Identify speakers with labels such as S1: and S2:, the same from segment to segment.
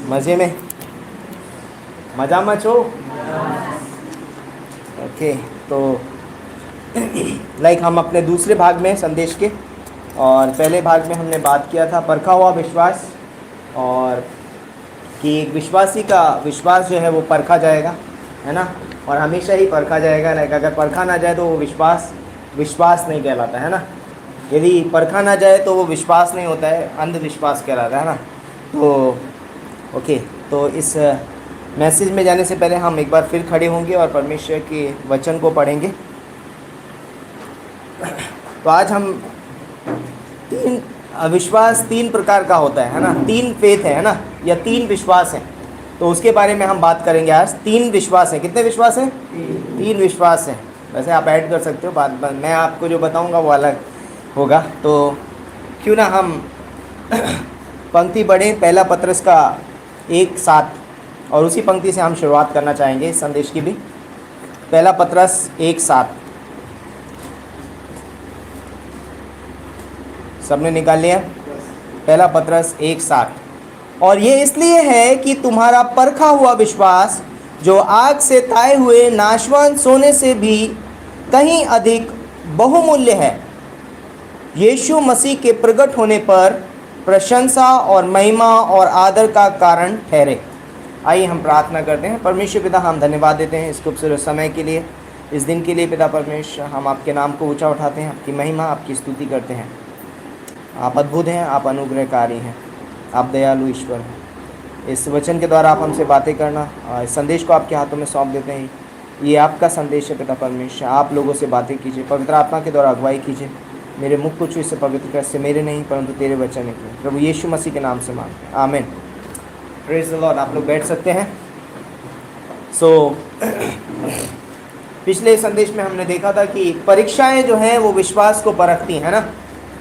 S1: मज़े में, मजा मच हो। ओके, तो हम अपने दूसरे भाग में संदेश के, और पहले भाग में हमने बात किया था परखा हुआ विश्वास, और कि एक विश्वासी का विश्वास जो है वो परखा जाएगा, है ना, और हमेशा ही परखा जाएगा। अगर परखा ना जाए तो वो विश्वास नहीं कहलाता, है ना। यदि परखा ना जाए तो वो विश्वास नहीं होता है, अंधविश्वास कहलाता है ना। तो ओके, तो इस मैसेज में जाने से पहले हम एक बार फिर खड़े होंगे और परमेश्वर के वचन को पढ़ेंगे। तो आज हम विश्वास तीन प्रकार का होता है ना, तीन फेथ है ना, या तीन विश्वास हैं, तो उसके बारे में हम बात करेंगे आज। तीन विश्वास हैं। कितने विश्वास हैं? तीन विश्वास हैं। वैसे आप ऐड कर सकते हो, बात मैं आपको जो बताऊंगा वो अलग होगा। तो क्यों ना हम पंक्ति पढ़ें, पहला पत्रस का 1:7, और उसी पंक्ति से हम शुरुआत करना चाहेंगे इस संदेश की भी। पहला पत्रस 1:7, सबने निकाल लिया? पहला पत्रस 1:7, और ये इसलिए है कि तुम्हारा परखा हुआ विश्वास, जो आग से ताए हुए नाशवान सोने से भी कहीं अधिक बहुमूल्य है, यीशु मसीह के प्रकट होने पर प्रशंसा और महिमा और आदर का कारण ठहरे। आइए हम प्रार्थना करते हैं। परमेश्वर पिता, हम धन्यवाद देते हैं इस खूबसूरत समय के लिए, इस दिन के लिए। पिता परमेश्वर, हम आपके नाम को ऊंचा उठाते हैं, आपकी महिमा, आपकी स्तुति करते हैं। आप अद्भुत हैं, आप अनुग्रहकारी हैं, आप दयालु ईश्वर हैं। इस वचन के द्वारा आप हमसे बातें करना, इस संदेश को आपके हाथों में सौंप देते हैं। ये आपका संदेश है पिता परमेश्वर, आप लोगों से बातें कीजिए, पवित्र आत्मा के द्वारा अगुवाई कीजिए। मेरे मुख को छू, इससे पवित्र कर, से मेरे नहीं परंतु तेरे वचन निकले। प्रभु यीशु मसीह के नाम से मांगते हैं, आमीन। Praise the Lord. आप लोग बैठ सकते हैं। पिछले संदेश में हमने देखा था कि परीक्षाएं जो हैं वो विश्वास को परखती हैं, है ना।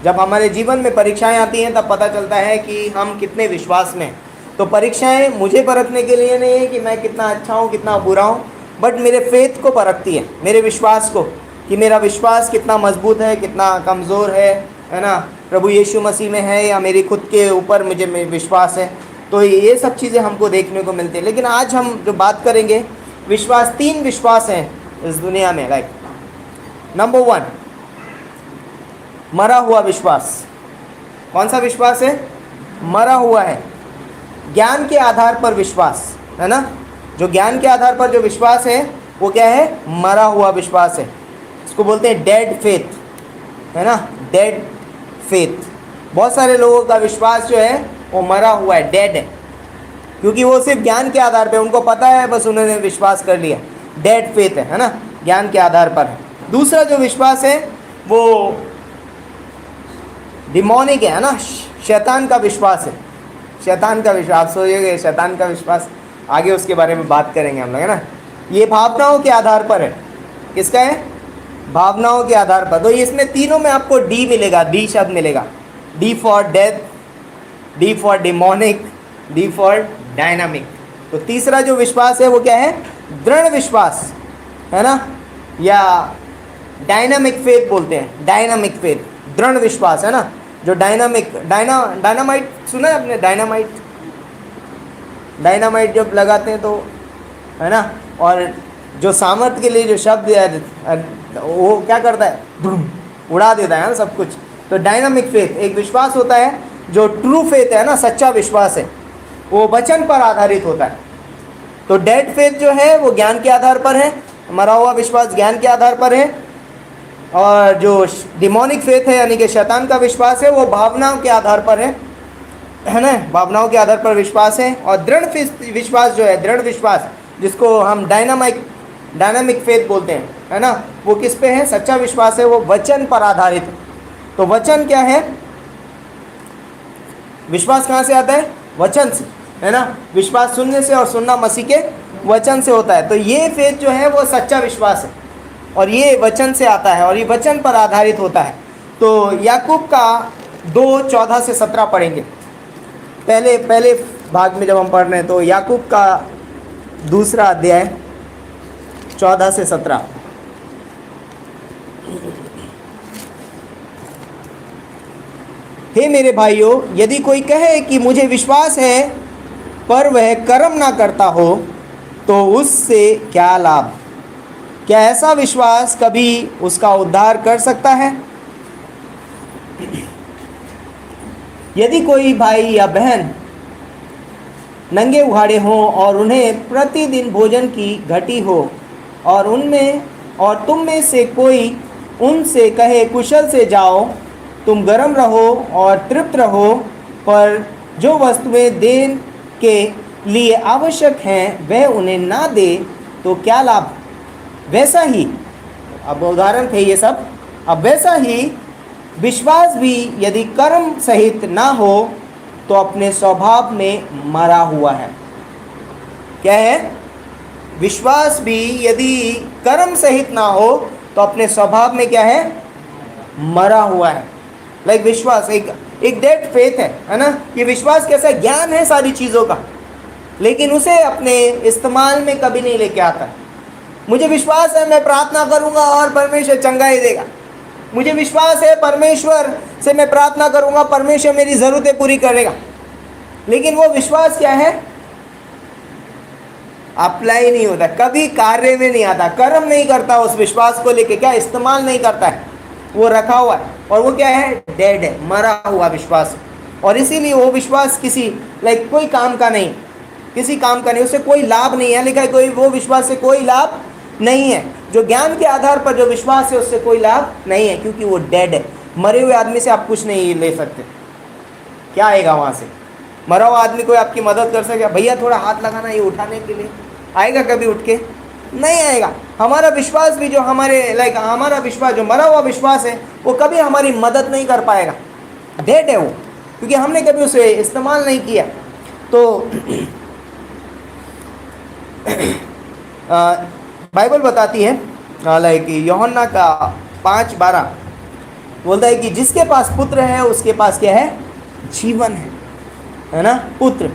S1: जब हमारे जीवन में परीक्षाएं आती हैं तब पता चलता है कि हम कितने विश्वास में। तो परीक्षाएं मुझे परखने के लिए नहीं है कि मैं कितना अच्छा हूँ, कितना बुरा हूँ, बट मेरे फेथ को परखती है, मेरे विश्वास को, कि मेरा विश्वास कितना मजबूत है, कितना कमज़ोर है ना, प्रभु यीशु मसीह में है या मेरी खुद के ऊपर मुझे विश्वास है। तो ये सब चीज़ें हमको देखने को मिलती है। लेकिन आज हम जो बात करेंगे, विश्वास, तीन विश्वास हैं इस दुनिया में। लाइक नंबर 1, मरा हुआ विश्वास। कौन सा विश्वास है? मरा हुआ है। ज्ञान के आधार पर विश्वास, है ना। जो ज्ञान के आधार पर जो विश्वास है वो क्या है? मरा हुआ विश्वास है। इसको बोलते हैं डेड फेथ, है ना, डेड फेथ। बहुत सारे लोगों का विश्वास जो है वो मरा हुआ है, डेड है, क्योंकि वो सिर्फ ज्ञान के आधार पे, उनको पता है, बस उन्होंने विश्वास कर लिया। डेड फेथ है ना, ज्ञान के आधार पर है। दूसरा जो विश्वास है वो डिमोनिक है ना, शैतान का विश्वास है। शैतान का विश्वास, आप सोचिएगा शैतान का विश्वास, आगे उसके बारे में बात करेंगे हम लोग, है ना। ये भावनाओं के आधार पर है। किसका है? भावनाओं के आधार पर। तो इसमें तीनों में आपको डी मिलेगा, डी शब्द मिलेगा। D for death, D for demonic, D for dynamic. तो तीसरा जो विश्वास है वो क्या है? दृढ़ विश्वास, है ना, या डायनामिक फेथ बोलते हैं। डायनामिक फेथ, दृढ़ विश्वास, है ना। जो डायनामाइट सुना है आपने? डायनामाइट जब लगाते हैं तो, है ना, और जो सामर्थ्य के लिए जो शब्द है वो क्या करता है? उड़ा देता है ना सब कुछ। तो डायनामिक फेथ एक विश्वास होता है जो ट्रू फेथ है ना, सच्चा विश्वास है, वो वचन पर आधारित होता है। तो डेड फेथ जो है वो ज्ञान के आधार पर है, मरा हुआ विश्वास ज्ञान के आधार पर है। और जो डिमोनिक फेथ है यानी कि शैतान का विश्वास है, वो भावनाओं के आधार पर है ना, भावनाओं के आधार पर विश्वास है। और दृढ़ विश्वास जो है, दृढ़ विश्वास जिसको हम डायनामिक फेथ बोलते हैं, है ना, वो किस पे है? सच्चा विश्वास है, वो वचन पर आधारित है। तो वचन क्या है? विश्वास कहाँ से आता है? वचन से, है ना। विश्वास सुनने से, और सुनना मसीह के वचन से होता है। तो ये फेथ जो है वो सच्चा विश्वास है, और ये वचन से आता है, और ये वचन पर आधारित होता है। तो याकूब का 2:14-17 पढ़ेंगे। पहले भाग में जब हम पढ़ रहे हैं तो याकूब का दूसरा अध्याय 14-17। हे मेरे भाइयों, यदि कोई कहे कि मुझे विश्वास है पर वह कर्म ना करता हो तो उससे क्या लाभ? क्या ऐसा विश्वास कभी उसका उद्धार कर सकता है? यदि कोई भाई या बहन नंगे उघाड़े हों और उन्हें प्रतिदिन भोजन की घटी हो और तुम में से कोई उनसे कहे कुशल से जाओ, तुम गर्म रहो और तृप्त रहो, पर जो वस्तुएं देन के लिए आवश्यक हैं वह उन्हें ना दे, तो क्या लाभ? वैसा ही, अब उदाहरण थे ये सब, अब वैसा ही विश्वास भी यदि कर्म सहित ना हो तो अपने स्वभाव में मरा हुआ है। क्या है? विश्वास भी यदि कर्म सहित ना हो तो अपने स्वभाव में क्या है? मरा हुआ है। लाइक विश्वास एक डेड फेथ है ना? ये विश्वास कैसा? ज्ञान है सारी चीज़ों का, लेकिन उसे अपने इस्तेमाल में कभी नहीं लेके आता। मुझे विश्वास है मैं प्रार्थना करूंगा और परमेश्वर चंगाई देगा, मुझे विश्वास है परमेश्वर से मैं प्रार्थना करूंगा, परमेश्वर मेरी ज़रूरतें पूरी करेगा, लेकिन वो विश्वास क्या है? अप्लाई नहीं होता, कभी कार्य में नहीं आता, कर्म नहीं करता उस विश्वास को लेके, क्या इस्तेमाल नहीं करता है, वो रखा हुआ है, और वो क्या है? डेड है, मरा हुआ विश्वास। और इसीलिए वो विश्वास किसी कोई काम का नहीं, किसी काम का नहीं, उससे कोई लाभ नहीं है। लिखा है कोई वो विश्वास से कोई लाभ नहीं है। जो ज्ञान के आधार पर जो विश्वास है उससे कोई लाभ नहीं है, क्योंकि वो डेड है। मरे हुए आदमी से आप कुछ नहीं ले सकते, क्या आएगा वहाँ से? मरा हुआ आदमी कोई आपकी मदद कर सके? भैया थोड़ा हाथ लगाना ये उठाने के लिए, आएगा कभी उठ के? नहीं आएगा। हमारा विश्वास भी जो हमारा विश्वास जो मरा हुआ विश्वास है वो कभी हमारी मदद नहीं कर पाएगा, डेड है वो, क्योंकि हमने कभी उसे इस्तेमाल नहीं किया। तो बाइबल बताती है यूहन्ना का 5:12 बोलता है कि जिसके पास पुत्र है उसके पास क्या है? जीवन है ना? पुत्र,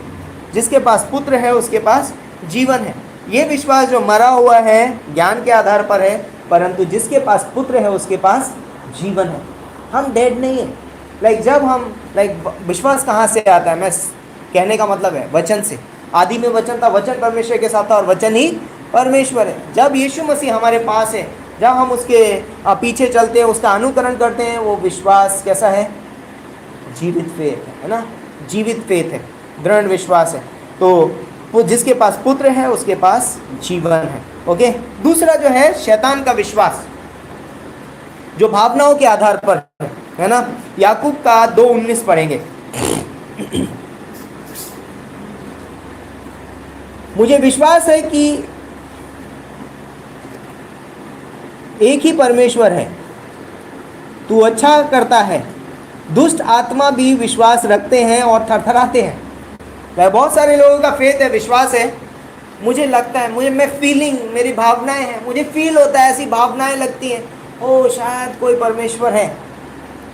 S1: जिसके पास पुत्र है उसके पास जीवन है। ये विश्वास जो मरा हुआ है ज्ञान के आधार पर है, परंतु जिसके पास पुत्र है उसके पास जीवन है। हम डेड नहीं है। जब हम विश्वास कहाँ से आता है? मैं कहने का मतलब है वचन से। आदि में वचन था, वचन परमेश्वर के साथ था और वचन ही परमेश्वर है। जब यीशु मसीह हमारे पास है, जब हम उसके पीछे चलते हैं, उसका अनुकरण करते हैं, वो विश्वास कैसा है? जीवित फेथ है ना? जीवित फेथ है, दृढ़ विश्वास है। तो वो जिसके पास पुत्र है उसके पास जीवन है। ओके। दूसरा जो है शैतान का विश्वास, जो भावनाओं के आधार पर है ना? याकूब का 2:19 पढ़ेंगे। मुझे विश्वास है कि एक ही परमेश्वर है, तू अच्छा करता है। दुष्ट आत्मा भी विश्वास रखते हैं और थरथराते हैं। बहुत सारे लोगों का फेथ है, विश्वास है, मुझे लगता है, मैं फीलिंग, मेरी भावनाएं हैं, मुझे फील होता है, ऐसी भावनाएं लगती हैं, ओ शायद कोई परमेश्वर है।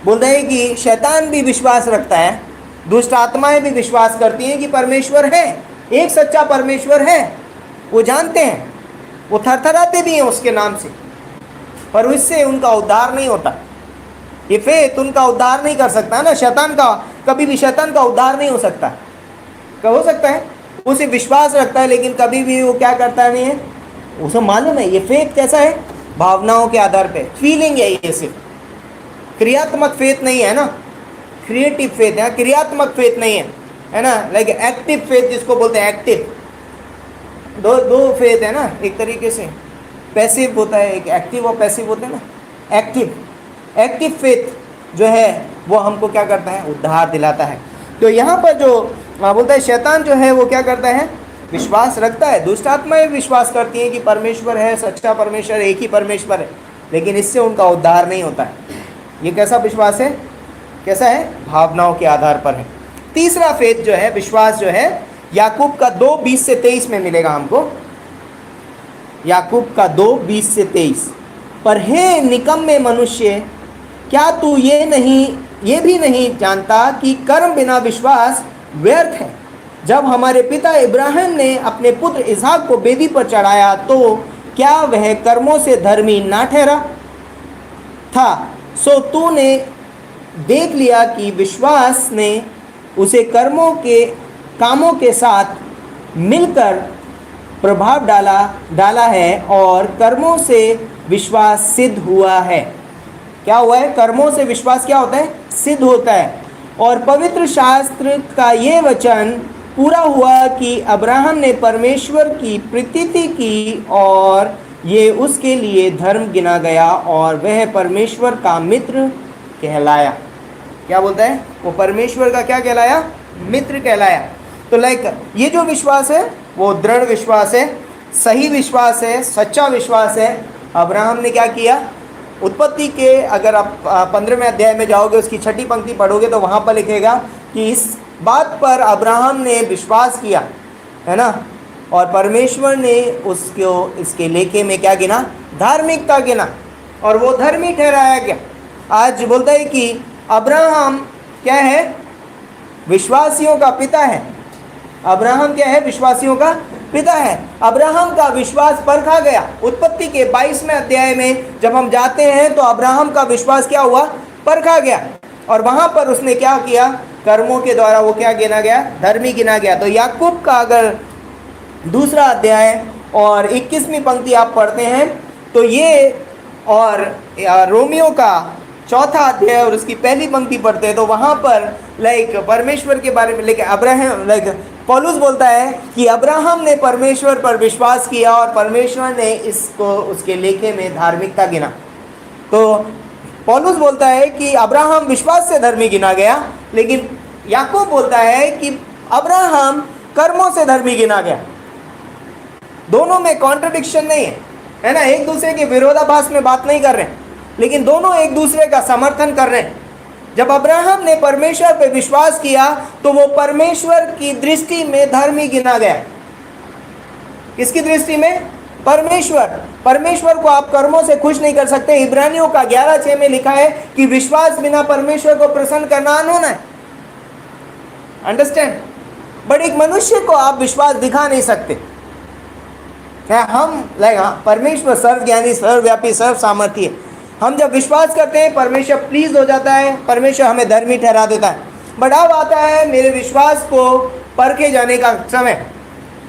S1: बोलते हैं कि शैतान भी विश्वास रखता है, दुष्ट आत्माएं भी विश्वास करती हैं कि परमेश्वर है, एक सच्चा परमेश्वर है, वो जानते हैं, वो थरथराते भी हैं उसके नाम से, पर इससे उनका उद्धार नहीं होता। ये फेथ उनका उद्धार नहीं कर सकता ना। शैतान का कभी भी शैतान का उद्धार नहीं हो सकता। क्या हो सकता है? उसे विश्वास रखता है, लेकिन कभी भी वो क्या करता नहीं है, उसे मालूम है। ये फेथ कैसा है? भावनाओं के आधार पे, फीलिंग है ये, सिर्फ क्रियात्मक फेथ नहीं है ना। क्रिएटिव फेथ है, क्रियात्मक फेथ नहीं है ना? एक्टिव फेथ जिसको बोलते हैं, एक्टिव। दो फेथ है ना, एक तरीके से पैसिव होता है, एक एक्टिव और पैसिव होते हैं ना। एक्टिव फेथ जो है वो हमको क्या करता है? उद्धार दिलाता है। तो यहाँ पर जो बोलता है शैतान जो है वो क्या करता है? विश्वास रखता है। दुष्ट आत्माएं विश्वास करती हैं कि परमेश्वर है, सच्चा परमेश्वर, एक ही परमेश्वर है, लेकिन इससे उनका उद्धार नहीं होता है। ये कैसा विश्वास है? कैसा है? भावनाओं के आधार पर है। तीसरा फेथ जो है, विश्वास जो है, याकूब का 2:20 से 23 में मिलेगा हमको। याकूब का 2:20 से 23। पर हे निकम्मे मनुष्य, क्या तू ये भी नहीं जानता कि कर्म बिना विश्वास व्यर्थ है? जब हमारे पिता इब्राहिम ने अपने पुत्र इसहाक को वेदी पर चढ़ाया तो क्या वह कर्मों से धर्मी ना ठहरा था? सो तूने देख लिया कि विश्वास ने उसे कामों के साथ मिलकर प्रभाव डाला है और कर्मों से विश्वास सिद्ध हुआ है। क्या हुआ है? कर्मों से विश्वास क्या होता है? सिद्ध होता है। और पवित्र शास्त्र का ये वचन पूरा हुआ कि अब्राहम ने परमेश्वर की प्रतीति की और ये उसके लिए धर्म गिना गया और वह परमेश्वर का मित्र कहलाया। क्या बोलता है? वो परमेश्वर का क्या कहलाया? मित्र कहलाया। तो ये जो विश्वास है वो दृढ़ विश्वास है, सही विश्वास है, सच्चा विश्वास है। अब्राहम ने क्या किया? उत्पत्ति के अगर आप 15वें अध्याय में जाओगे, उसकी 6ठी पंक्ति पढ़ोगे तो वहाँ पर लिखेगा कि इस बात पर अब्राहम ने विश्वास किया, है ना, और परमेश्वर ने उसको इसके लेखे में क्या गिना? धार्मिकता गिना, और वो धर्मी ठहराया गया। आज बोलता है कि अब्राहम क्या है? विश्वासियों का पिता है। अब्राहम क्या है? विश्वासियों का पिता है। अब्राहम का विश्वास परखा गया। उत्पत्ति के 22वें अध्याय में जब हम जाते हैं तो अब्राहम का विश्वास क्या हुआ? परखा गया, और वहां पर उसने क्या किया? कर्मों के द्वारा वो क्या गिना गया? धर्मी गिना गया। तो याकूब का अगर 2 अध्याय और 21वीं पंक्ति आप पढ़ते हैं तो ये, और रोमियो का 4 अध्याय और उसकी 1 पंक्ति पढ़ते हैं तो वहाँ पर परमेश्वर के बारे में अब्राहम पौलुस बोलता है कि अब्राहम ने परमेश्वर पर विश्वास किया और परमेश्वर ने इसको उसके लेखे में धार्मिकता गिना। तो पौलुस बोलता है कि अब्राहम विश्वास से धर्मी गिना गया, लेकिन याकूब बोलता है कि अब्राहम कर्मों से धर्मी गिना गया। दोनों में कॉन्ट्रडिक्शन नहीं है ना, एक दूसरे के विरोधाभास में बात नहीं कर रहे हैं, लेकिन दोनों एक दूसरे का समर्थन कर रहे हैं। जब अब्राहम ने परमेश्वर पर विश्वास किया तो वो परमेश्वर की दृष्टि में धर्मी गिना गया। किसकी दृष्टि में? परमेश्वर को आप कर्मों से खुश नहीं कर सकते। इब्रानियों का 11:6 में लिखा है कि विश्वास बिना परमेश्वर को प्रसन्न करना अनहोना है। अंडरस्टैंड? बट एक मनुष्य को आप विश्वास दिखा नहीं सकते। क्या हम परमेश्वर सर्वज्ञानी, सर्वव्यापी, सर्व सामर्थ्य, हम जब विश्वास करते हैं परमेश्वर प्लीज हो जाता है, परमेश्वर हमें धर्मी ठहरा देता है। बट अब आता है मेरे विश्वास को परखे जाने का समय।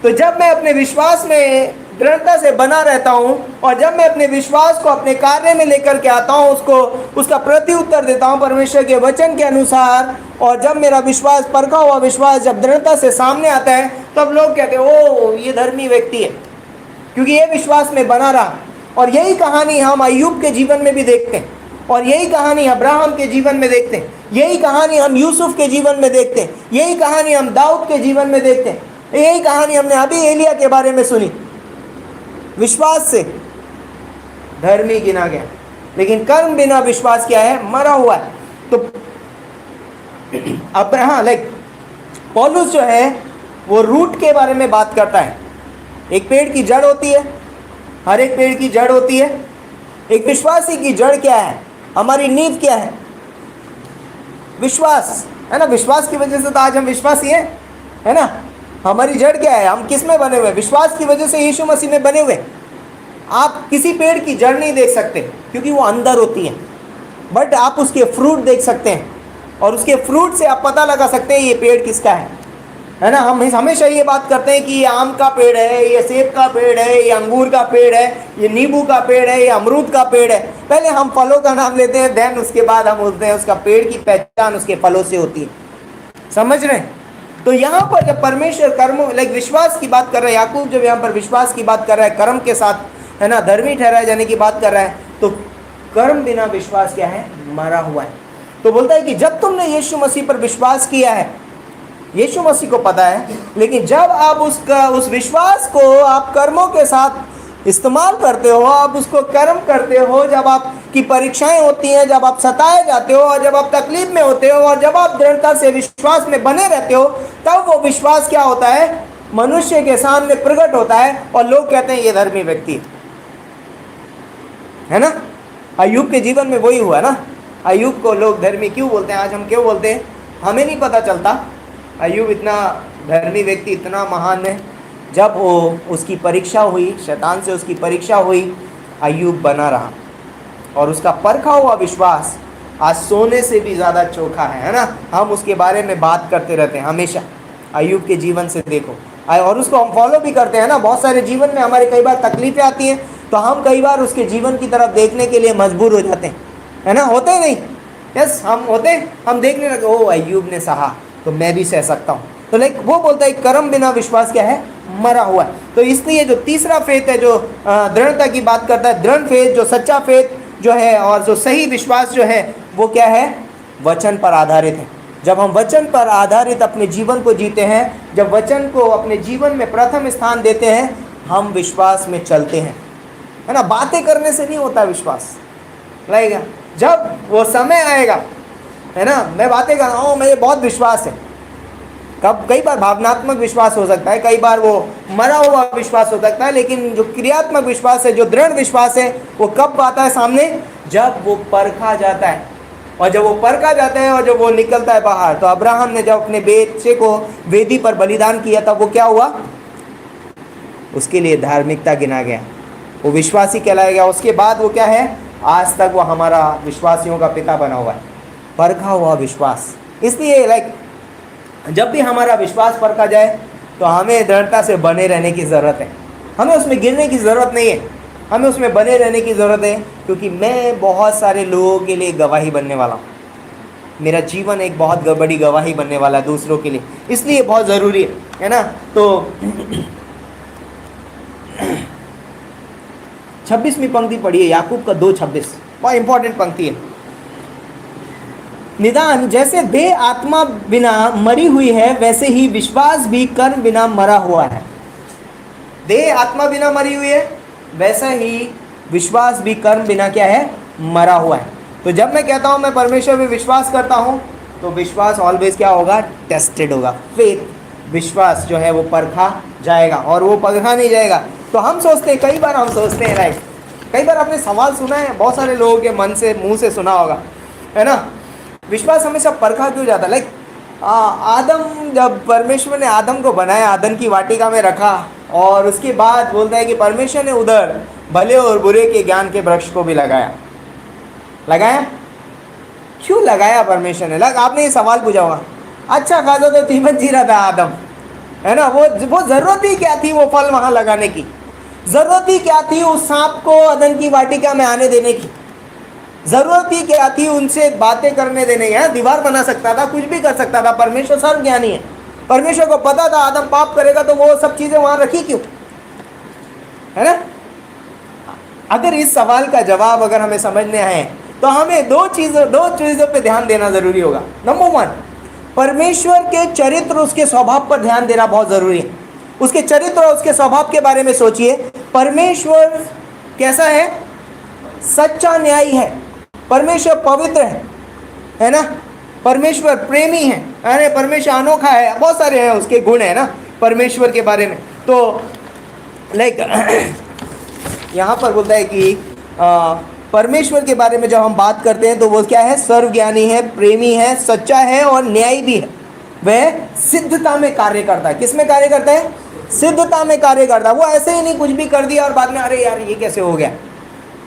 S1: तो जब मैं अपने विश्वास में दृढ़ता से बना रहता हूँ और जब मैं अपने विश्वास को अपने कार्य में लेकर के आता हूँ, उसका प्रति उत्तर देता हूँ परमेश्वर के वचन के अनुसार, और जब मेरा विश्वास, परखा हुआ विश्वास जब दृढ़ता से सामने आता है, तब लोग कहते हैं ओ ये धर्मी व्यक्ति है, क्योंकि ये विश्वास में बना रहा। और यही कहानी हम अय्यूब के जीवन में भी देखते हैं, और यही कहानी अब्राहम के जीवन में देखते हैं, यही कहानी हम यूसुफ के जीवन में देखते हैं, यही कहानी हम दाऊद के जीवन में देखते हैं, यही कहानी हमने अभी एलिया के बारे में सुनी। विश्वास से धर्मी गिना गया, लेकिन कर्म बिना विश्वास क्या है? मरा हुआ है। तो अब्राहम पौलुस जो है वो रूट के बारे में बात करता है। एक पेड़ की जड़ होती है, हर एक पेड़ की जड़ होती है। एक विश्वासी की जड़ क्या है? हमारी नींव क्या है? विश्वास, है ना। विश्वास की वजह से तो आज हम विश्वासी हैं, है ना। हमारी जड़ क्या है? हम किस में बने हुए? विश्वास की वजह से यीशु मसीह में बने हुए। आप किसी पेड़ की जड़ नहीं देख सकते क्योंकि वो अंदर होती है, बट आप उसके फ्रूट देख सकते हैं, और उसके फ्रूट से आप पता लगा सकते हैं ये पेड़ किसका है ना। हम हमेशा ये बात करते हैं कि ये आम का पेड़ है, ये सेब का पेड़ है, ये अंगूर का पेड़ है, ये नींबू का पेड़ है, ये अमरूद का पेड़ है। पहले हम फलों का नाम लेते हैं, देन उसके बाद हम बोलते हैं उसका पेड़ की पहचान उसके फलों से होती है। समझ रहे हैं? तो यहाँ पर जब परमेश्वर कर्मों विश्वास की बात कर रहा है, याकूब जब यहाँ पर विश्वास की बात कर रहा है, कर्म के साथ, है ना, धर्मी ठहराए जाने की बात कर रहा है, तो कर्म बिना विश्वास क्या है? मरा हुआ है। तो बोलता है कि जब तुमने यीशु मसीह पर विश्वास किया है, यीशु मसीह को पता है, लेकिन जब आप उस विश्वास को आप कर्मों के साथ इस्तेमाल करते हो, आप उसको कर्म करते हो, जब आपकी परीक्षाएं होती हैं, जब आप सताए जाते हो, और जब आप तकलीफ में होते हो, और जब आप दृढ़ता से विश्वास में बने रहते हो, तब वो विश्वास क्या होता है? मनुष्य के सामने प्रकट होता है, और लोग कहते हैं ये धर्मी व्यक्ति है ना। अय्यूब के जीवन में वही हुआ ना। अय्यूब को लोग धर्मी क्यों बोलते हैं? आज हम क्यों बोलते हैं? हमें नहीं पता चलता अय्यूब इतना धर्मी व्यक्ति, इतना महान है। जब वो उसकी परीक्षा हुई, शैतान से उसकी परीक्षा हुई, अय्यूब बना रहा, और उसका परखा हुआ विश्वास आज सोने से भी ज़्यादा चोखा है ना। हम उसके बारे में बात करते रहते हैं हमेशा। अय्यूब के जीवन से देखो, और उसको हम फॉलो भी करते हैं ना। बहुत सारे जीवन में हमारे कई बार तकलीफें आती हैं, तो हम कई बार उसके जीवन की तरफ देखने के लिए मजबूर हो जाते हैं, है ना, होते नहीं? यस, हम होते हैं, हम देखने लगे, ओ अय्यूब ने सहा तो मैं भी सह सकता हूँ। तो लाइक वो बोलता है कर्म बिना विश्वास क्या है, मरा हुआ है। तो इसलिए जो तीसरा फेथ है, जो दृढ़ता की बात करता है, दृढ़ फेथ, जो सच्चा फेथ जो है और जो सही विश्वास जो है, वो क्या है, वचन पर आधारित है। जब हम वचन पर आधारित अपने जीवन को जीते हैं, जब वचन को अपने जीवन में प्रथम स्थान देते हैं, हम विश्वास में चलते हैं, है ना। बातें करने से नहीं होता विश्वास, लगेगा जब वो समय आएगा, है ना। मैं बातें कर रहा हूँ, मुझे बहुत विश्वास है, कब कई बार भावनात्मक विश्वास हो सकता है, कई बार वो मरा हुआ विश्वास हो सकता है, लेकिन जो क्रियात्मक विश्वास है, जो दृढ़ विश्वास है, वो कब आता है सामने, जब वो परखा जाता है। और जब वो परखा जाता है और जब वो निकलता है बाहर, तो अब्राहम ने जब अपने बच्चे को वेदी पर बलिदान किया था, वो क्या हुआ, उसके लिए धार्मिकता गिना गया, वो विश्वासी कहलाया गया। उसके बाद वो क्या है, आज तक वो हमारा विश्वासियों का पिता बना हुआ है, परखा हुआ विश्वास। इसलिए लाइक जब भी हमारा विश्वास परखा जाए, तो हमें दृढ़ता से बने रहने की ज़रूरत है, हमें उसमें गिरने की ज़रूरत नहीं है, हमें उसमें बने रहने की ज़रूरत है। क्योंकि मैं बहुत सारे लोगों के लिए गवाही बनने वाला हूँ, मेरा जीवन एक बहुत बड़ी गवाही बनने वाला है दूसरों के लिए, इसलिए बहुत ज़रूरी है ना। तो 26वीं पंक्ति पढ़िए, याकूब का 2:26, बहुत इंपॉर्टेंट पंक्ति है। निदान जैसे देह आत्मा बिना मरी हुई है, वैसे ही विश्वास भी कर्म बिना मरा हुआ है। देह आत्मा बिना मरी हुई है, वैसा ही विश्वास भी कर्म बिना क्या है, मरा हुआ है। तो जब मैं कहता हूं मैं परमेश्वर में विश्वास करता हूं, तो विश्वास ऑलवेज क्या होगा, टेस्टेड होगा। फेथ, विश्वास जो है वो परखा जाएगा, और वो परखा नहीं जाएगा तो हम सोचते हैं, कई बार हम सोचते हैं, राइट, कई बार आपने सवाल सुना है, बहुत सारे लोगों के मन से, मुंह से सुना होगा, है ना, विश्वास हमेशा परखा क्यों जाता है। लाइक आदम, जब परमेश्वर ने आदम को बनाया, आदम की वाटिका में रखा, और उसके बाद बोलता है कि परमेश्वर ने उधर भले और बुरे के ज्ञान के वृक्ष को भी लगाया। क्यों लगाया परमेश्वर ने? आपने ये सवाल पूछा होगा, अच्छा खासा तो जीवन जी रहा था आदम, है ना, वो जरूरत ही क्या थी वो फल वहां लगाने की? जरूरत ही क्या थी उस सांप को अदन की वाटिका में आने देने की? जरूरत ही क्या थी उनसे बातें करने देने की? दीवार बना सकता था, कुछ भी कर सकता था। परमेश्वर सर्वज्ञानी है, परमेश्वर को पता था आदम पाप करेगा, तो वो सब चीजें वहां रखी क्यों, है ना। अगर इस सवाल का जवाब अगर हमें समझने आए, तो हमें दो चीजों पे ध्यान देना जरूरी होगा। नंबर 1, परमेश्वर के चरित्र, उसके स्वभाव पर ध्यान देना बहुत जरूरी है। उसके चरित्र और उसके स्वभाव के बारे में सोचिए। परमेश्वर कैसा है? सच्चा न्यायी है। परमेश्वर पवित्र है ना। परमेश्वर प्रेमी है, अरे परमेश्वर अनोखा है, बहुत सारे हैं उसके गुण है ना परमेश्वर के बारे में। तो लाइक यहाँ पर बोलता है कि परमेश्वर के बारे में जब हम बात करते हैं, तो वो क्या है? सर्वज्ञानी है, प्रेमी है, सच्चा है और न्यायी भी है। वह सिद्धता में कार्य करता है। किस में कार्य करता है? सिद्धता में कार्य करता है। वो ऐसे ही नहीं कुछ भी कर दिया और बाद में अरे यार ये कैसे हो गया,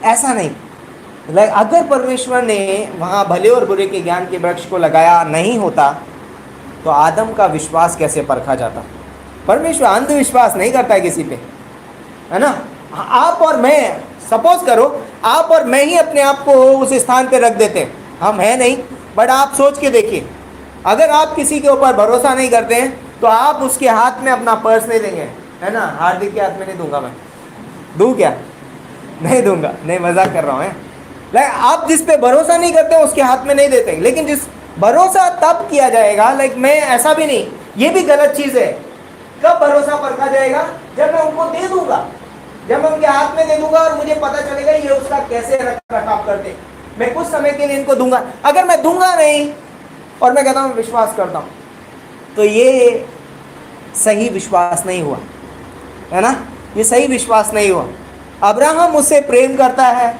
S1: ऐसा नहीं। अगर परमेश्वर ने वहाँ भले और बुरे के ज्ञान के वृक्ष को लगाया नहीं होता, तो आदम का विश्वास कैसे परखा जाता? परमेश्वर अंधविश्वास नहीं करता है किसी पे, है ना। आप और मैं, सपोज करो आप और मैं ही अपने आप को उस स्थान पे रख देते हैं, हम है नहीं, बट आप सोच के देखिए, अगर आप किसी के ऊपर भरोसा नहीं करते हैं, तो आप उसके हाथ में अपना पर्स नहीं देंगे, है ना। हार्दिक के हाथ में नहीं दूंगा, मैं दूं क्या? नहीं दूंगा, नहीं, मजाक कर रहा हूँ। आप जिस पे भरोसा नहीं करते उसके हाथ में नहीं देते, लेकिन जिस भरोसा तब किया जाएगा, लाइक मैं ऐसा भी नहीं, ये भी गलत चीज है। कब भरोसा परखा जाएगा? जब मैं उनको दे दूंगा, जब मैं उनके हाथ में दे दूंगा और मुझे पता चलेगा ये उसका कैसे रखरखाव करते, मैं कुछ समय के लिए इनको दूंगा। अगर मैं दूंगा नहीं और मैं कहता हूँ विश्वास करता हूँ, तो ये सही विश्वास नहीं हुआ, है ना। ये सही विश्वास नहीं हुआ। अब्राहम मुझसे प्रेम करता है,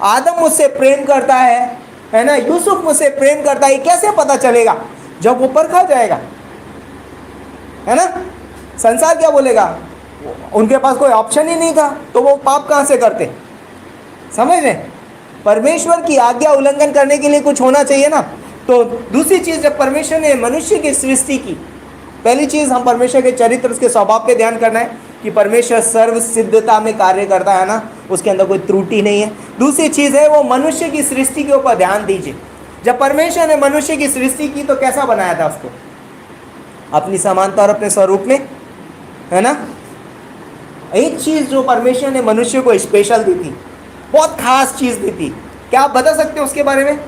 S1: आदम मुझसे प्रेम करता है ना, यूसुफ मुझसे प्रेम करता है, ये कैसे पता चलेगा? जब वो परखा जाएगा, है ना। संसार क्या बोलेगा? उनके पास कोई ऑप्शन ही नहीं था, तो वो पाप कहां से करते? समझ रहे? परमेश्वर की आज्ञा उल्लंघन करने के लिए कुछ होना चाहिए ना। तो दूसरी चीज, जब परमेश्वर ने मनुष्य की सृष्टि की, पहली चीज, हम परमेश्वर के चरित्र, उसके स्वभाव पे ध्यान करना है कि परमेश्वर सर्व सिद्धता में कार्य करता है ना, उसके अंदर कोई त्रुटि नहीं है। दूसरी चीज है वो मनुष्य की सृष्टि के ऊपर ध्यान दीजिए। जब परमेश्वर ने मनुष्य की सृष्टि की तो कैसा बनाया था उसको? अपनी समानता और अपने स्वरूप में, है ना। एक चीज जो परमेश्वर ने मनुष्य को स्पेशल दी थी, बहुत खास चीज दी थी, क्या आप बता सकते हो उसके बारे में?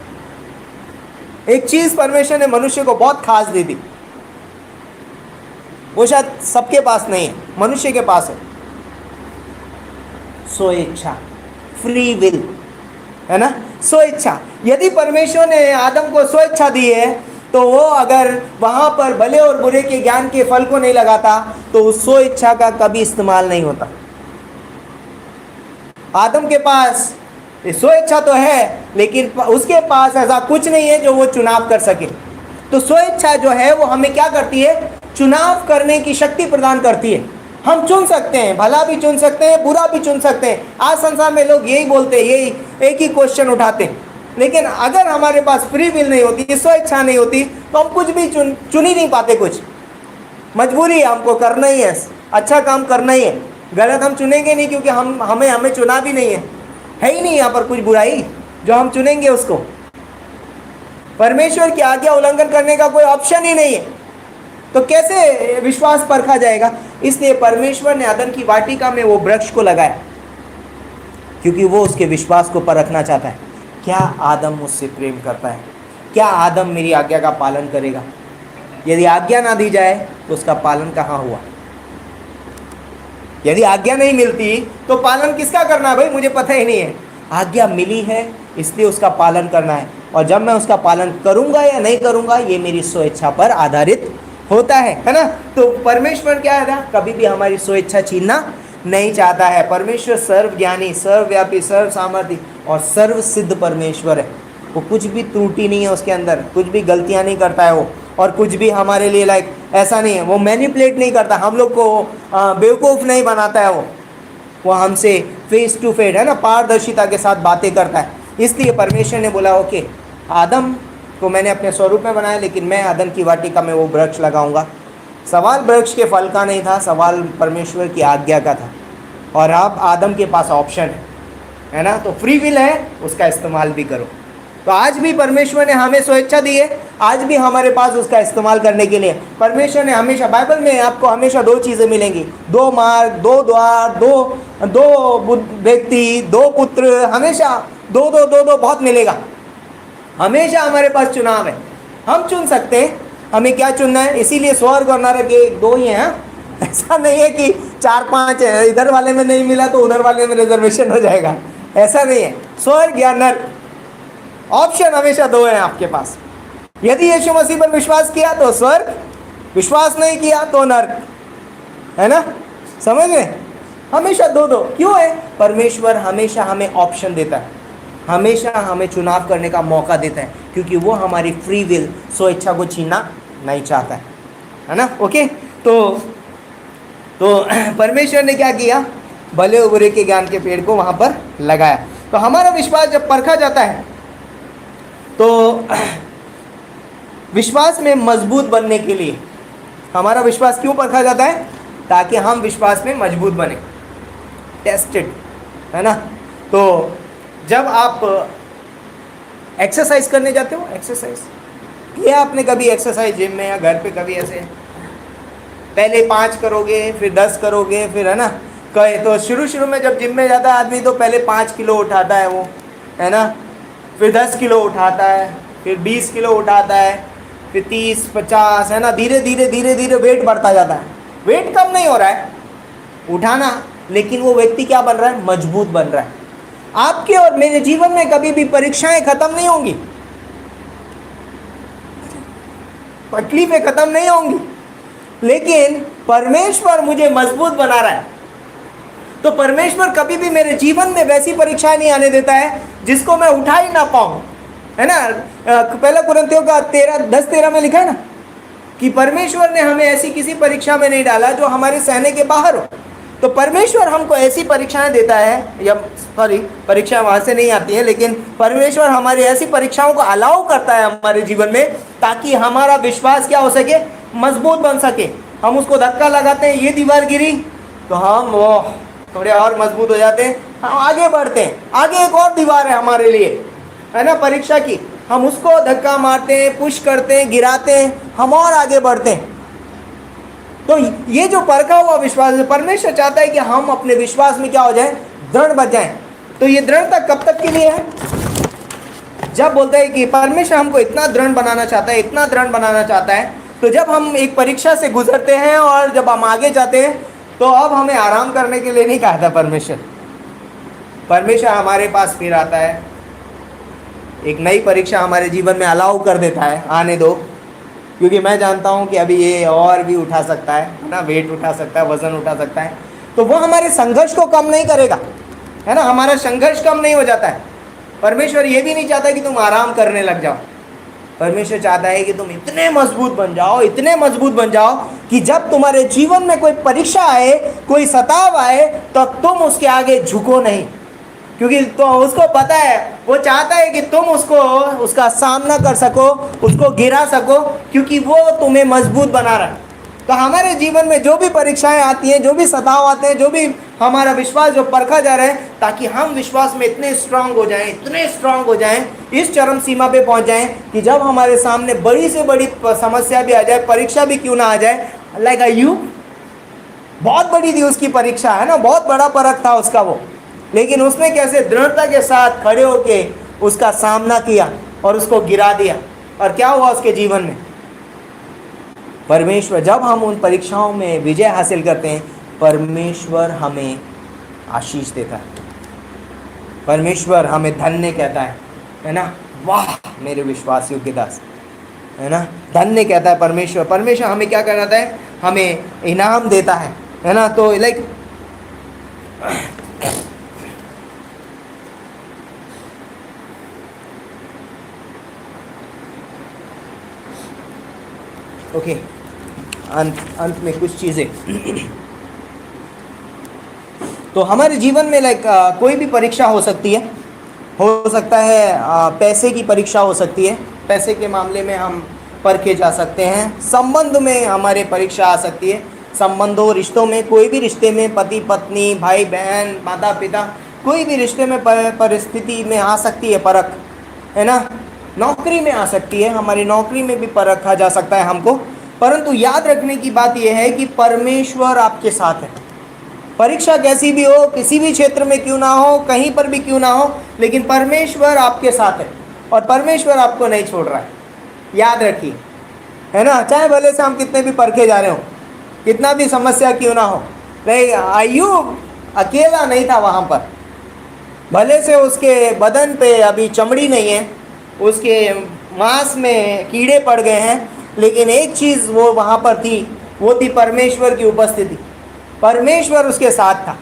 S1: एक चीज परमेश्वर ने मनुष्य को बहुत खास दी थी, वो शायद सबके पास नहीं है, मनुष्य के पास है। स्वेच्छा, फ्री विल, है ना, स्वेच्छा। यदि परमेश्वर ने आदम को स्वेच्छा दी है तो वो अगर वहां पर भले और बुरे के ज्ञान के फल को नहीं लगाता तो उस स्वेच्छा का कभी इस्तेमाल नहीं होता। आदम के पास स्वेच्छा तो है, लेकिन उसके पास ऐसा कुछ नहीं है जो वो चुनाव कर सके। तो स्वेच्छा जो है वो हमें क्या करती है? चुनाव करने की शक्ति प्रदान करती है। हम चुन सकते हैं, भला भी चुन सकते हैं, बुरा भी चुन सकते हैं। आज संसार में लोग यही बोलते हैं, यही एक ही क्वेश्चन उठाते हैं। लेकिन अगर हमारे पास फ्री विल नहीं होती, स्वेच्छा नहीं होती, तो हम कुछ भी चुन ही नहीं पाते। कुछ मजबूरी है, हमको करना ही है, अच्छा काम करना ही है। गलत हम चुनेंगे नहीं, क्योंकि हमें चुना भी नहीं है ही नहीं यहाँ पर कुछ बुराई जो हम चुनेंगे उसको। परमेश्वर की आज्ञा उल्लंघन करने का कोई ऑप्शन ही नहीं है, तो कैसे विश्वास परखा जाएगा? इसलिए परमेश्वर ने अदन की वाटिका में वो वृक्ष को लगाया, क्योंकि वो उसके विश्वास को परखना चाहता है। क्या आदम मुझसे प्रेम करता है? क्या आदम मेरी आज्ञा का पालन करेगा? यदि आज्ञा ना दी जाए तो उसका पालन कहाँ हुआ? यदि आज्ञा नहीं मिलती तो पालन किसका करना है भाई? मुझे पता ही नहीं है। आज्ञा मिली है इसलिए उसका पालन करना है, और जब मैं उसका पालन करूंगा या नहीं करूंगा ये मेरी स्वेच्छा पर आधारित होता है ना। तो परमेश्वर क्या है? कभी भी हमारी स्वेच्छा छीनना नहीं चाहता है। परमेश्वर सर्वज्ञानी, सर्वव्यापी, सर्व सामर्थ्य और सर्व सिद्ध परमेश्वर है। वो कुछ भी त्रुटि नहीं है उसके अंदर, कुछ भी गलतियां नहीं करता है वो, और कुछ भी हमारे लिए लाइक ऐसा नहीं है, वो मैनिपुलेट नहीं करता, हम लोग को बेवकूफ़ नहीं बनाता है। वो हमसे फेस टू फेस, है ना, पारदर्शिता के साथ बातें करता है। इसलिए परमेश्वर ने बोला ओके, आदम को मैंने अपने स्वरूप में बनाया, लेकिन मैं आदम की वाटिका में वो वृक्ष लगाऊंगा। सवाल वृक्ष के फल का नहीं था, सवाल परमेश्वर की आज्ञा का था। और अब आदम के पास ऑप्शन है ना, तो फ्री विल है, उसका इस्तेमाल भी करो। तो आज भी परमेश्वर ने हमें स्वेच्छा दी है, आज भी हमारे पास उसका इस्तेमाल करने के लिए परमेश्वर ने हमेशा, बाइबल में आपको हमेशा दो चीज़ें मिलेंगी, दो मार्ग, दो द्वार, दो व्यक्ति, दो पुत्र, हमेशा दो दो दो दो बहुत मिलेगा। हमेशा हमारे पास चुनाव है, हम चुन सकते हैं हमें क्या चुनना है। इसीलिए स्वर्ग और नरक एक दो ही हैं। ऐसा नहीं है कि 4-5 है, इधर वाले में नहीं मिला तो उधर वाले में रिजर्वेशन हो जाएगा, ऐसा नहीं है। स्वर्ग या नरक, ऑप्शन हमेशा दो हैं आपके पास। यदि यीशु मसीह पर विश्वास किया तो स्वर्ग, विश्वास नहीं किया तो नरक, है ना, समझ गए? हमेशा दो दो। क्यों है? परमेश्वर हमेशा हमें ऑप्शन देता है, हमेशा हमें चुनाव करने का मौका देता है, क्योंकि वो हमारी फ्री विल, स्वेच्छा को छीनना नहीं चाहता है ना। ओके, तो परमेश्वर ने क्या किया? भले और बुरे के ज्ञान के पेड़ को वहां पर लगाया। तो हमारा विश्वास जब परखा जाता है तो विश्वास में मजबूत बनने के लिए, हमारा विश्वास क्यों परखा जाता है? ताकि हम विश्वास में मजबूत बने, टेस्टेड, है ना। तो जब आप एक्सरसाइज करने जाते हो, एक्सरसाइज किया आपने कभी? एक्सरसाइज जिम में या घर पे कभी ऐसे पहले 5 करोगे, फिर 10 करोगे, फिर, है ना, कहे तो शुरू में जब जिम में जाता है आदमी तो पहले 5 किलो उठाता है वो, है ना, फिर 10 किलो उठाता है, फिर 20 किलो उठाता है, फिर 30-50, है ना, धीरे धीरे वेट बढ़ता जाता है। वेट कम नहीं हो रहा है, उठाना, लेकिन वो व्यक्ति क्या बन रहा है? मजबूत बन रहा है। आपके और मेरे जीवन में कभी भी परीक्षाएं खत्म नहीं होंगी, तकलीफें खत्म नहीं होंगी, लेकिन परमेश्वर मुझे मजबूत बना रहा है। तो परमेश्वर कभी भी मेरे जीवन में वैसी परीक्षाएं नहीं आने देता है जिसको मैं उठा ही ना पाऊं, है ना। पहला कुरिन्थियों का 10:13 में लिखा है ना कि परमेश्वर ने हमें ऐसी किसी परीक्षा में नहीं डाला जो हमारे सहने के बाहर हो। तो परमेश्वर हमको ऐसी परीक्षाएं देता है, या सॉरी, परीक्षा वहां से नहीं आती है, लेकिन परमेश्वर हमारी ऐसी परीक्षाओं को अलाउ करता है हमारे जीवन में ताकि हमारा विश्वास क्या हो सके? मजबूत बन सके, हम उसको धक्का लगाते हैं, ये दीवार गिरी तो हम वो थोड़े और मजबूत हो जाते हैं, हम आगे बढ़ते हैं, आगे एक और दीवार है हमारे लिए, है ना, परीक्षा की, हम उसको धक्का मारते हैं, पुश करते हैं, गिराते हैं, हम और आगे बढ़ते हैं। तो ये जो परखा हुआ विश्वास है, परमेश्वर चाहता है कि हम अपने विश्वास में क्या हो जाए, दृढ़ बन जाएं। तो ये दृढ़ता कब तक के लिए है? जब बोलते हैं कि परमेश्वर हमको इतना दृढ़ बनाना चाहता है, इतना दृढ़ बनाना चाहता है, तो जब हम एक परीक्षा से गुजरते हैं और जब हम आगे जाते हैं, तो अब हमें आराम करने के लिए नहीं कहा था परमेश्वर। परमेश्वर हमारे पास फिर आता है, एक नई परीक्षा हमारे जीवन में अलाउ कर देता है, आने दो, क्योंकि मैं जानता हूँ कि अभी ये और भी उठा सकता है ना, वेट उठा सकता है, वजन उठा सकता है, तो वो हमारे संघर्ष को कम नहीं करेगा, है ना, हमारा संघर्ष कम नहीं हो जाता है। परमेश्वर ये भी नहीं चाहता कि तुम आराम करने लग जाओ। परमेश्वर चाहता है कि तुम इतने मजबूत बन जाओ, इतने मजबूत बन जाओ कि जब तुम्हारे जीवन में कोई परीक्षा आए, कोई सताव आए, तो तुम उसके आगे झुको नहीं, क्योंकि तो उसको पता है, वो चाहता है कि तुम उसका सामना कर सको, उसको गिरा सको, क्योंकि वो तुम्हें मजबूत बना रहा है। तो हमारे जीवन में जो भी परीक्षाएं आती हैं, जो भी सताव आते हैं, जो भी हमारा विश्वास जो परखा जा रहा है, ताकि हम विश्वास में इतने स्ट्रांग हो जाएं, इतने स्ट्रांग हो जाएं, इस चरम सीमा पे पहुंच जाएं कि जब हमारे सामने बड़ी से बड़ी समस्या भी आ जाए, परीक्षा भी क्यों ना आ जाए, लाइक अय्यूब, बहुत बड़ी थी उसकी परीक्षा, है ना, बहुत बड़ा परख था उसका वो, लेकिन उसने कैसे दृढ़ता के साथ खड़े होके उसका सामना किया और उसको गिरा दिया। और क्या हुआ उसके जीवन में? परमेश्वर, जब हम उन परीक्षाओं में विजय हासिल करते हैं, परमेश्वर हमें आशीष देता है, परमेश्वर हमें धन्य कहता है ना, वाह मेरे विश्वास योग्य दास, है ना, धन्य कहता है परमेश्वर। परमेश्वर हमें क्या कराता है? हमें इनाम देता है ना। तो लाइक ओके, अंत में कुछ चीज़ें तो हमारे जीवन में लाइक कोई भी परीक्षा हो सकती है, हो सकता है पैसे की परीक्षा हो सकती है, पैसे के मामले में हम परखे जा सकते हैं, संबंध में हमारे परीक्षा आ सकती है, संबंधों रिश्तों में, कोई भी रिश्ते में, पति पत्नी, भाई बहन, माता पिता, कोई भी रिश्ते में परिस्थिति में आ सकती है परख, है ना, नौकरी में आ सकती है, हमारी नौकरी में भी परखा जा सकता है हमको। परंतु याद रखने की बात यह है कि परमेश्वर आपके साथ है। परीक्षा कैसी भी हो, किसी भी क्षेत्र में क्यों ना हो, कहीं पर भी क्यों ना हो, लेकिन परमेश्वर आपके साथ है और परमेश्वर आपको नहीं छोड़ रहा है, याद रखिए, है ना, चाहे भले से हम कितने भी परखे जा रहे हो, कितना भी समस्या क्यों ना हो। नहीं, अय्यूब अकेला नहीं था वहाँ पर, भले से उसके बदन पे अभी चमड़ी नहीं है, उसके मांस में कीड़े पड़ गए हैं, लेकिन एक चीज़ वो वहाँ पर थी, वो थी परमेश्वर की उपस्थिति। परमेश्वर उसके साथ था।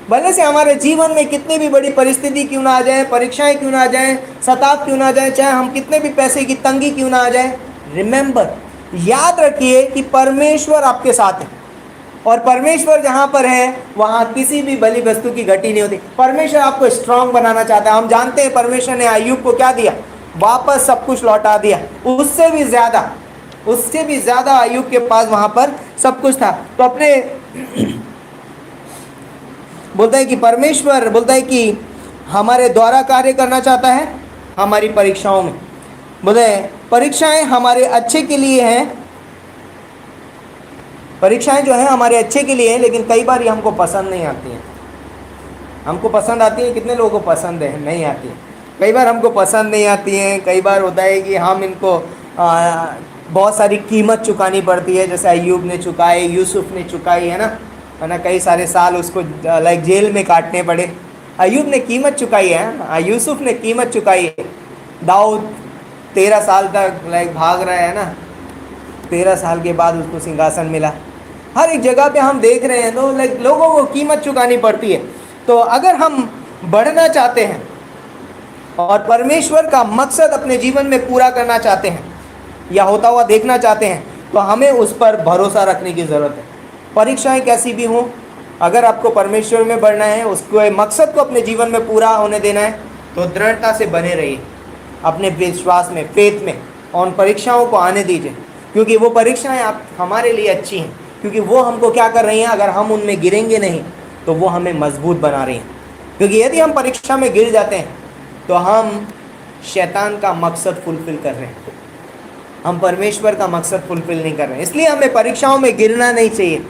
S1: भले से हमारे जीवन में कितनी भी बड़ी परिस्थिति क्यों ना आ जाए, परीक्षाएं क्यों ना आ जाए, सताव क्यों ना आ जाए, चाहे हम कितने भी पैसे की तंगी क्यों ना आ जाए, रिमेंबर, याद रखिए कि परमेश्वर आपके साथ है। और परमेश्वर जहाँ पर है वहाँ किसी भी बलि वस्तु की घटी नहीं होती। परमेश्वर आपको स्ट्रांग बनाना चाहता है। हम जानते हैं परमेश्वर ने अय्यूब को क्या दिया, वापस सब कुछ लौटा दिया, उससे भी ज़्यादा अय्यूब के पास वहाँ पर सब कुछ था। तो अपने बोलता है कि परमेश्वर बोलता है कि हमारे द्वारा कार्य करना चाहता है हमारी परीक्षाओं में। बोलते हैं परीक्षाएं हमारे अच्छे के लिए हैं, परीक्षाएं जो है हमारे अच्छे के लिए हैं, लेकिन कई बार ये हमको पसंद नहीं आती हैं। हमको पसंद आती है, कितने लोगों को पसंद है? नहीं आती है। कई बार हमको पसंद नहीं आती हैं। कई बार होता है कि हम इनको बहुत सारी कीमत चुकानी पड़ती है, जैसे अय्यूब ने चुकाई, यूसुफ ने चुकाई, है ना, कई सारे साल उसको लाइक जेल में काटने पड़े। अय्यूब ने कीमत चुकाई है, यूसुफ ने कीमत चुकाई है। दाऊद 13 साल तक लाइक भाग रहा है ना, 13 साल के बाद उसको सिंहासन मिला। हर एक जगह पे हम देख रहे हैं तो लाइक लोगों को कीमत चुकानी पड़ती है। तो अगर हम बढ़ना चाहते हैं और परमेश्वर का मकसद अपने जीवन में पूरा करना चाहते हैं या होता हुआ देखना चाहते हैं, तो हमें उस पर भरोसा रखने की ज़रूरत है। परीक्षाएं कैसी भी हों, अगर आपको परमेश्वर में बढ़ना है, उसको मकसद को अपने जीवन में पूरा होने देना है, तो दृढ़ता से बने रहिए अपने विश्वास में, फेथ में, और उन परीक्षाओं को आने दीजिए। क्योंकि वो परीक्षाएं आप हमारे लिए अच्छी हैं, क्योंकि वो हमको क्या कर रही हैं, अगर हम उनमें गिरेंगे नहीं तो वो हमें मजबूत बना रही हैं। क्योंकि यदि हम परीक्षा में गिर जाते हैं तो हम शैतान का मकसद फुलफिल कर रहे हैं, हम परमेश्वर का मकसद फुलफिल नहीं कर रहे हैं। इसलिए हमें परीक्षाओं में गिरना नहीं चाहिए।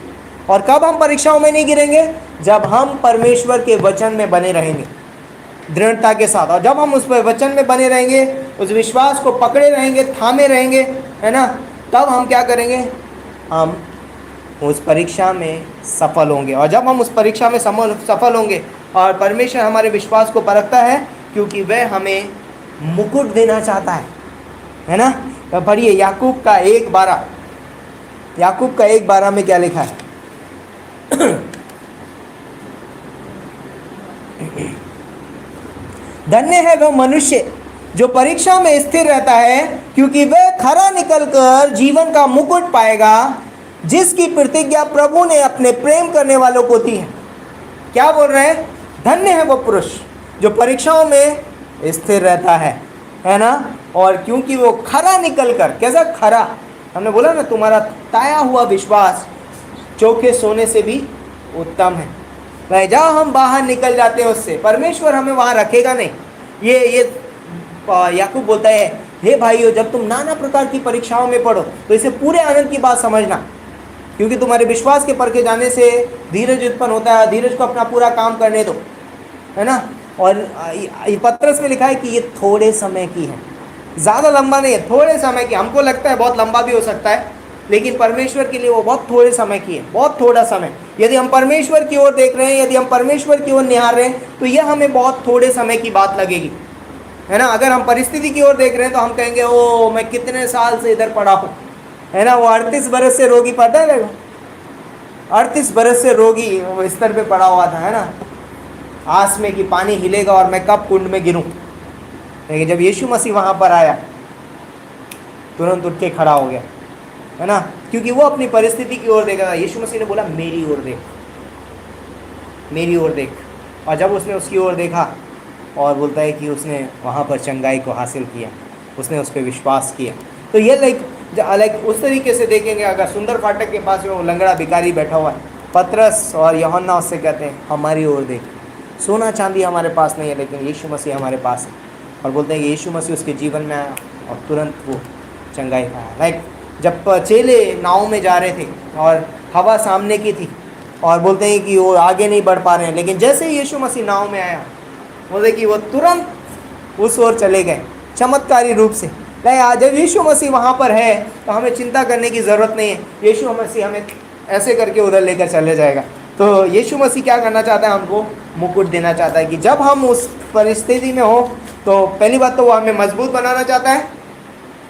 S1: और कब हम परीक्षाओं में नहीं गिरेंगे? जब हम परमेश्वर के वचन में बने रहेंगे दृढ़ता के साथ। और जब हम उस वचन में बने रहेंगे, उस विश्वास को पकड़े रहेंगे, थामे रहेंगे, है ना, तब हम क्या करेंगे? हम उस परीक्षा में सफल होंगे। और जब हम उस परीक्षा में सफल होंगे, और परमेश्वर हमारे विश्वास को परखता है क्योंकि वह हमें मुकुट देना चाहता है ना। तो पढ़िए याकूब का 1:12, याकूब का 1:12 में क्या लिखा है? धन्य है वह मनुष्य जो परीक्षा में स्थिर रहता है, क्योंकि वह खरा निकलकर जीवन का मुकुट पाएगा, जिसकी प्रतिज्ञा प्रभु ने अपने प्रेम करने वालों को दी है। क्या बोल रहे हैं? धन्य है वह पुरुष जो परीक्षाओं में स्थिर रहता है ना। और क्योंकि वो खरा निकलकर, कैसा खरा? हमने बोला ना, तुम्हारा ताया हुआ विश्वास चोखे सोने से भी उत्तम है। जहाँ हम बाहर निकल जाते हैं उससे, परमेश्वर हमें वहाँ रखेगा नहीं। ये याकूब बोलता है, हे भाइयों, जब तुम नाना प्रकार की परीक्षाओं में पढ़ो तो इसे पूरे आनंद की बात समझना, क्योंकि तुम्हारे विश्वास के परखे जाने से धीरज उत्पन्न होता है। धीरज को अपना पूरा काम करने दो, है ना। और पत्रस में लिखा है कि ये थोड़े समय की है, ज़्यादा लंबा नहीं है, थोड़े समय की। हमको लगता है बहुत लंबा भी हो सकता है, लेकिन परमेश्वर के लिए वो बहुत थोड़े समय की है, बहुत थोड़ा समय। यदि हम परमेश्वर की ओर देख रहे हैं, यदि हम परमेश्वर की ओर निहार रहे हैं, तो यह हमें बहुत थोड़े समय की बात लगेगी, है ना। अगर हम परिस्थिति की ओर देख रहे हैं तो हम कहेंगे, ओ मैं कितने साल से इधर पड़ा हूँ, है ना। वो 38 बरस से रोगी, पता है, 38 बरस से रोगी बिस्तर पे पड़ा हुआ था, है ना, आस में कि पानी हिलेगा और मैं कब कुंड में गिरूं। लेकिन जब यीशु मसीह वहां पर आया, तुरंत उठ के खड़ा हो गया, है ना, क्योंकि वो अपनी परिस्थिति की ओर देखा था। यीशु मसीह ने बोला, मेरी ओर देख, मेरी ओर देख। और जब उसने उसकी ओर देखा, और बोलता है कि उसने वहाँ पर चंगाई को हासिल किया, उसने उस पर विश्वास किया। तो ये लाइक उस तरीके से देखेंगे। अगर सुंदर फाटक के पास में वो लंगड़ा भिखारी बैठा हुआ है, पतरस और यूहन्ना उससे कहते हैं, हमारी ओर देख। सोना चांदी हमारे पास नहीं है, लेकिन यीशु मसीह हमारे पास है। और बोलते हैं कि यीशु मसीह उसके जीवन में आया और तुरंत वो चंगाई पाया। लाइक जब चेले नाव में जा रहे थे और हवा सामने की थी, और बोलते हैं कि वो आगे नहीं बढ़ पा रहे हैं, लेकिन जैसे ही यीशु मसीह नाव में आया, बोलते कि वो तुरंत उस ओर चले गए चमत्कारी रूप से। लाइक जब यीशु मसीह वहाँ पर है तो हमें चिंता करने की ज़रूरत नहीं है। यीशु मसीह हमें ऐसे करके उधर लेकर चले जाएगा। तो यीशु मसीह क्या करना चाहता है? हमको मुकुट देना चाहता है कि जब हम उस परिस्थिति में हो, तो पहली बात तो वो हमें मजबूत बनाना चाहता है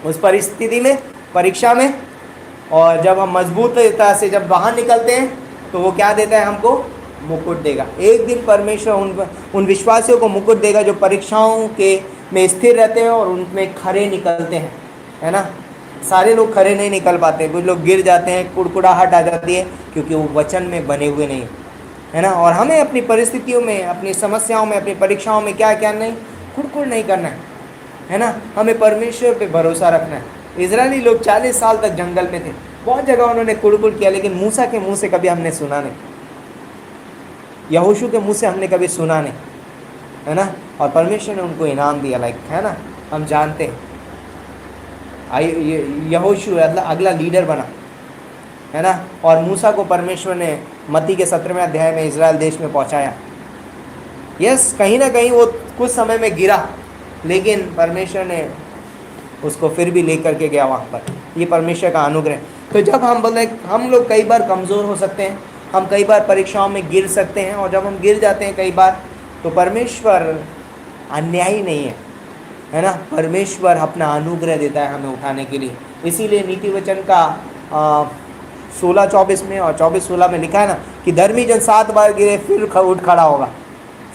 S1: उस परिस्थिति में, परीक्षा में। और जब हम मजबूतता से जब बाहर निकलते हैं तो वो क्या देता है? हमको मुकुट देगा। एक दिन परमेश्वर उन विश्वासियों को मुकुट देगा जो परीक्षाओं के में स्थिर रहते हैं और उनमें खरे निकलते हैं, है ना। सारे लोग खरे नहीं निकल पाते, कुछ लोग गिर जाते हैं, कुड़कुड़ाहट आ जाती है, क्योंकि वो वचन में बने हुए नहीं, है ना। और हमें अपनी परिस्थितियों में, अपनी समस्याओं में, अपनी परीक्षाओं में क्या नहीं, कुड़कुड़ नहीं करना है ना। हमें परमेश्वर पे भरोसा रखना है। इजरायली लोग 40 साल तक जंगल में थे, बहुत जगह उन्होंने कुड़कुड़ किया, लेकिन मूसा के मुंह से कभी हमने सुना नहीं, यहोशू के मुंह से हमने कभी सुना नहीं, है ना। और परमेश्वर ने उनको इनाम दिया, लाइक, है ना। हम जानते हैं यहोशू अगला लीडर बना, है ना। और मूसा को परमेश्वर ने मत्ती के 17वें अध्याय में इजराइल देश में पहुंचाया। यस, कहीं ना कहीं वो कुछ समय में गिरा, लेकिन परमेश्वर ने उसको फिर भी लेकर के गया वहाँ पर। ये परमेश्वर का अनुग्रह। तो जब हम बोले, हम लोग कई बार कमज़ोर हो सकते हैं, हम कई बार परीक्षाओं में गिर सकते हैं, और जब हम गिर जाते हैं कई बार, तो परमेश्वर अन्यायी नहीं है ना। परमेश्वर अपना अनुग्रह देता है हमें उठाने के लिए। इसीलिए नीति वचन का 16:24 में और 24:16 में लिखा है ना कि धर्मी जन 7 बार गिरे फिर उठ खड़ा होगा,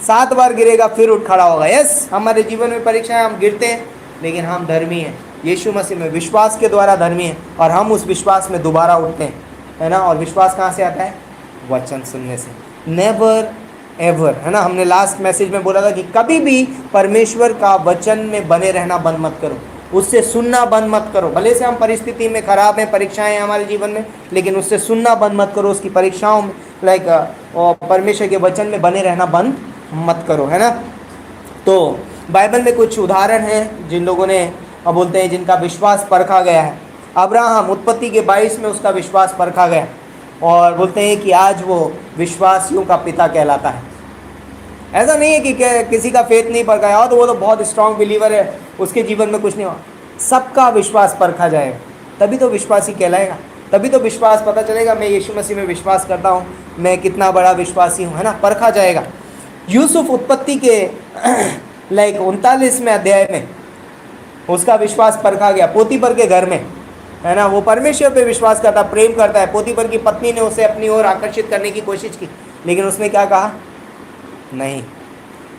S1: 7 बार गिरेगा फिर उठ खड़ा होगा। यस, हमारे जीवन में परीक्षाएं, हम गिरते हैं, लेकिन हम धर्मी हैं, यीशु मसीह में विश्वास के द्वारा धर्मी हैं, और हम उस विश्वास में दोबारा उठते हैं, है ना। और विश्वास कहाँ से आता है? वचन सुनने से। नेवर एवर, है ना। हमने लास्ट मैसेज में बोला था कि कभी भी परमेश्वर का वचन में बने रहना बंद मत करो। उससे सुनना बंद मत करो। भले से हम परिस्थिति में खराब हैं, परीक्षाएं हैं हमारे जीवन में, लेकिन उससे सुनना बंद मत करो। उसकी परीक्षाओं में परमेश्वर के वचन में बने रहना बंद मत करो, है ना। तो बाइबल में कुछ उदाहरण हैं जिन लोगों ने बोलते हैं जिनका विश्वास परखा गया है। अब्राहम, उत्पत्ति के 22 में उसका विश्वास परखा गया और बोलते हैं कि आज वो विश्वासियों का पिता कहलाता है। ऐसा नहीं है कि किसी का फेथ नहीं परखा है और तो वो तो बहुत स्ट्रांग बिलीवर है, उसके जीवन में कुछ नहीं हुआ। सबका विश्वास परखा जाएगा, तभी तो विश्वासी कहलाएगा, तभी तो विश्वास पता चलेगा मैं यीशु मसीह में विश्वास करता हूँ, मैं कितना बड़ा विश्वासी हूँ, है ना। परखा जाएगा। यूसुफ उत्पत्ति के 39वें अध्याय में उसका विश्वास परखा गया पोतीफर के घर में, है ना। वो परमेश्वर पे विश्वास करता, प्रेम करता है। पोतीफर की पत्नी ने उसे अपनी ओर आकर्षित करने की कोशिश की, लेकिन उसने क्या कहा, नहीं,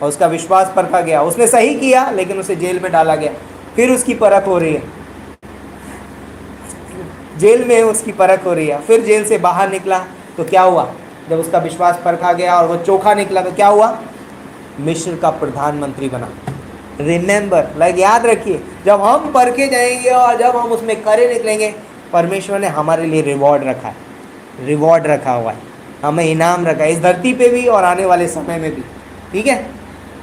S1: और उसका विश्वास परखा गया। उसने सही किया लेकिन उसे जेल में डाला गया। फिर उसकी परख हो रही है, जेल में उसकी परख हो रही है। फिर जेल से बाहर निकला तो क्या हुआ, जब उसका विश्वास परखा गया और वो चोखा निकला तो क्या हुआ, मिस्र का प्रधानमंत्री बना। रिमेंबर, याद रखिए, जब हम परखे जाएंगे और जब हम उसमें करे निकलेंगे, परमेश्वर ने हमारे लिए रिवॉर्ड रखा है, रिवॉर्ड रखा हुआ है, हमें इनाम रखा है इस धरती पे भी और आने वाले समय में भी। ठीक है।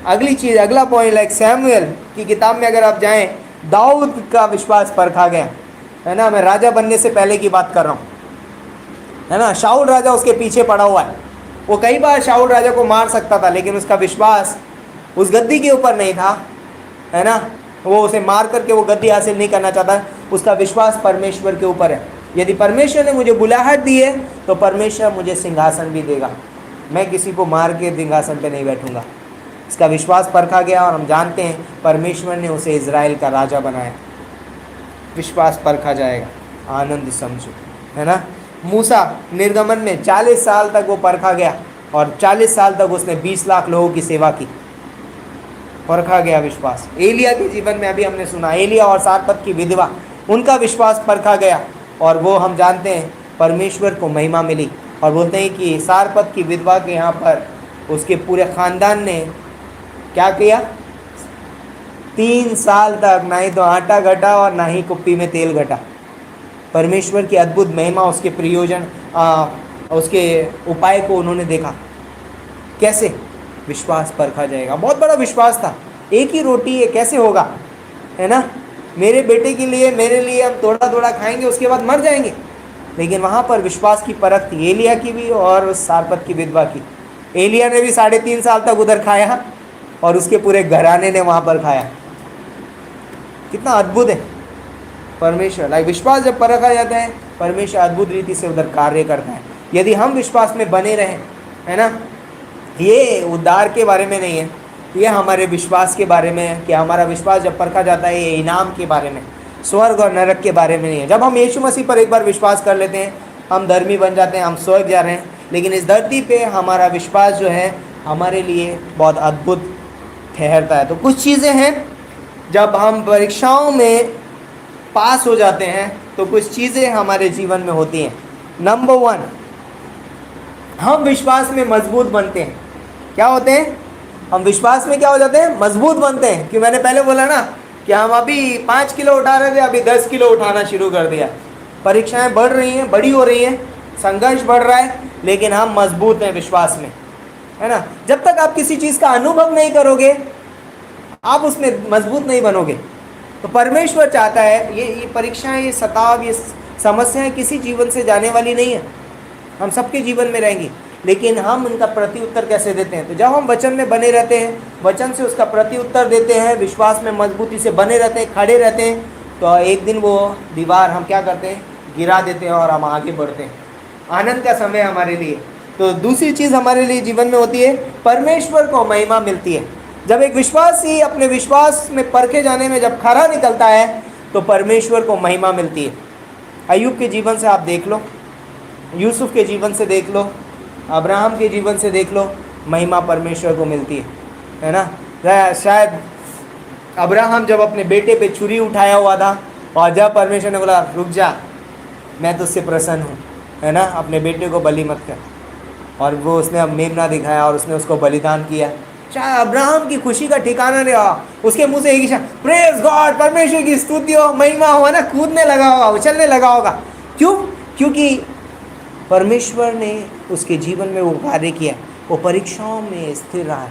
S1: अगली चीज़, अगला पॉइंट, सैमुएल की किताब में अगर आप जाएं, दाऊद का विश्वास परखा गया, है ना। मैं राजा बनने से पहले की बात कर रहा हूँ, है ना। शाऊल राजा उसके पीछे पड़ा हुआ है। वो कई बार शाऊल राजा को मार सकता था, लेकिन उसका विश्वास उस गद्दी के ऊपर नहीं था, है ना। वो उसे मार करके वो गद्दी हासिल नहीं करना चाहता, उसका विश्वास परमेश्वर के ऊपर है। यदि परमेश्वर ने मुझे बुलाहट दी है तो परमेश्वर मुझे सिंहासन भी देगा, मैं किसी को मार के सिंहासन पे नहीं बैठूंगा। इसका विश्वास परखा गया और हम जानते हैं परमेश्वर ने उसे इज़राइल का राजा बनाया। विश्वास परखा जाएगा, आनंद समझो, है ना। मूसा निर्गमन में 40 साल तक वो परखा गया और 40 साल तक उसने 20 लाख लोगों की सेवा की, परखा गया विश्वास। एलिया के जीवन में अभी हमने सुना, एलिया और सारपत की विधवा, उनका विश्वास परखा गया और वो हम जानते हैं परमेश्वर को महिमा मिली। और बोलते हैं कि सारपत की विधवा के यहाँ पर उसके पूरे ख़ानदान ने क्या किया, 3 साल तक ना ही तो आटा घटा और ना ही कुप्पी में तेल घटा। परमेश्वर की अद्भुत महिमा, उसके प्रयोजन, उसके उपाय को उन्होंने देखा। कैसे, विश्वास परखा जाएगा। बहुत बड़ा विश्वास था, एक ही रोटी है, कैसे होगा, है ना। मेरे बेटे के लिए, मेरे लिए हम थोड़ा थोड़ा खाएंगे, उसके बाद मर जाएंगे। लेकिन वहाँ पर विश्वास की परख थी, एलिया की भी और सारपत की विधवा की। एलिया ने भी 3.5 साल तक उधर खाया और उसके पूरे घराने ने वहाँ पर खाया। कितना अद्भुत है परमेश्वर। विश्वास जब परखा जाता है, परमेश्वर अद्भुत रीति से उधर कार्य करता है। यदि हम विश्वास में बने रहें, है ना। ये उद्धार के बारे में नहीं है, ये हमारे विश्वास के बारे में है कि हमारा विश्वास जब परखा जाता है, ये इनाम के बारे में, स्वर्ग और नरक के बारे में नहीं है। जब हम यीशु मसीह पर एक बार विश्वास कर लेते हैं, हम धर्मी बन जाते हैं, हम स्वर्ग जा रहे हैं। लेकिन इस धरती पे हमारा विश्वास जो है हमारे लिए बहुत अद्भुत ठहरता है। तो कुछ चीज़ें हैं, जब हम परीक्षाओं में पास हो जाते हैं तो कुछ चीज़ें हमारे जीवन में होती हैं। नंबर 1, हम विश्वास में मजबूत बनते हैं। क्या होते हैं, हम विश्वास में क्या हो जाते हैं, मजबूत बनते हैं। कि मैंने पहले बोला ना कि हम अभी 5 किलो उठा रहे थे, अभी 10 किलो उठाना शुरू कर दिया। परीक्षाएं बढ़ रही हैं, बड़ी हो रही हैं, संघर्ष बढ़ रहा है, लेकिन हम मजबूत हैं विश्वास में, है ना। जब तक आप किसी चीज़ का अनुभव नहीं करोगे, आप उसमें मजबूत नहीं बनोगे। तो परमेश्वर चाहता है, ये परीक्षाएं, ये सताव, ये समस्याएं किसी जीवन से जाने वाली नहीं है, हम सबके जीवन में रहेंगी। लेकिन हम उनका प्रति उत्तर कैसे देते हैं, तो जब हम वचन में बने रहते हैं, वचन से उसका प्रति उत्तर देते हैं, विश्वास में मजबूती से बने रहते हैं, खड़े रहते हैं, तो एक दिन वो दीवार हम क्या करते हैं, गिरा देते हैं और हम आगे बढ़ते हैं। आनंद का समय हमारे लिए। तो दूसरी चीज़ हमारे लिए जीवन में होती है, परमेश्वर को महिमा मिलती है। जब एक विश्वासी अपने विश्वास में परखे जाने में जब खरा निकलता है तो परमेश्वर को महिमा मिलती है। अय्यूब के जीवन से आप देख लो, यूसुफ के जीवन से देख लो, अब्राहम के जीवन से देख लो, महिमा परमेश्वर को मिलती है ना। शायद अब्राहम जब अपने बेटे पे छुरी उठाया हुआ था और जब परमेश्वर ने बोला रुक जा, मैं तुझसे प्रसन्न हूँ, है ना, अपने बेटे को बलि मत कर, और वो उसने अब मेमना दिखाया और उसने उसको बलिदान किया। चाहे अब्राहम की खुशी का ठिकाना नहीं रहा, उसके मुंह से एक ही शब्द प्रेज गॉड, परमेश्वर की स्तुति हो, महिमा हो, ना कूदने लगा होगा, उछलने लगा होगा। क्यों? क्योंकि परमेश्वर ने उसके जीवन में वो कार्य किया, वो परीक्षाओं में स्थिर रहा,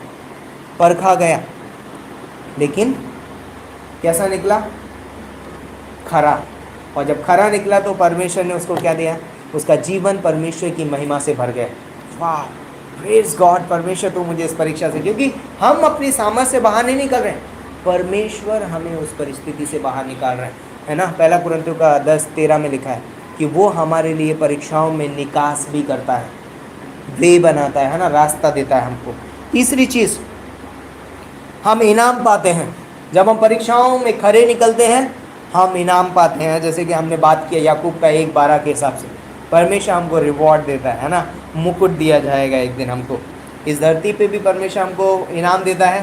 S1: परखा गया, लेकिन कैसा निकला? खरा। और जब खरा निकला तो परमेश्वर ने उसको क्या दिया? उसका जीवन परमेश्वर की महिमा से भर गया। वाह, प्रेज गॉड, परमेश्वर तो मुझे इस परीक्षा से, क्योंकि हम अपनी सामर्थ्य से बाहर नहीं निकल रहे, परमेश्वर हमें उस परिस्थिति से बाहर निकाल रहे हैं, है ना। पहला कुरिन्थियों का 10:13 में लिखा है कि वो हमारे लिए परीक्षाओं में निकास भी करता है, वे बनाता है ना, रास्ता देता है हमको। तीसरी चीज़, हम इनाम पाते हैं। जब हम परीक्षाओं में खरे निकलते हैं, हम इनाम पाते हैं। जैसे कि हमने बात किया याकूब का 1:12 के हिसाब से, परमेश्वर हमको रिवॉर्ड देता है ना, मुकुट दिया जाएगा एक दिन हमको। इस धरती पे भी परमेश्वर हमको इनाम देता है,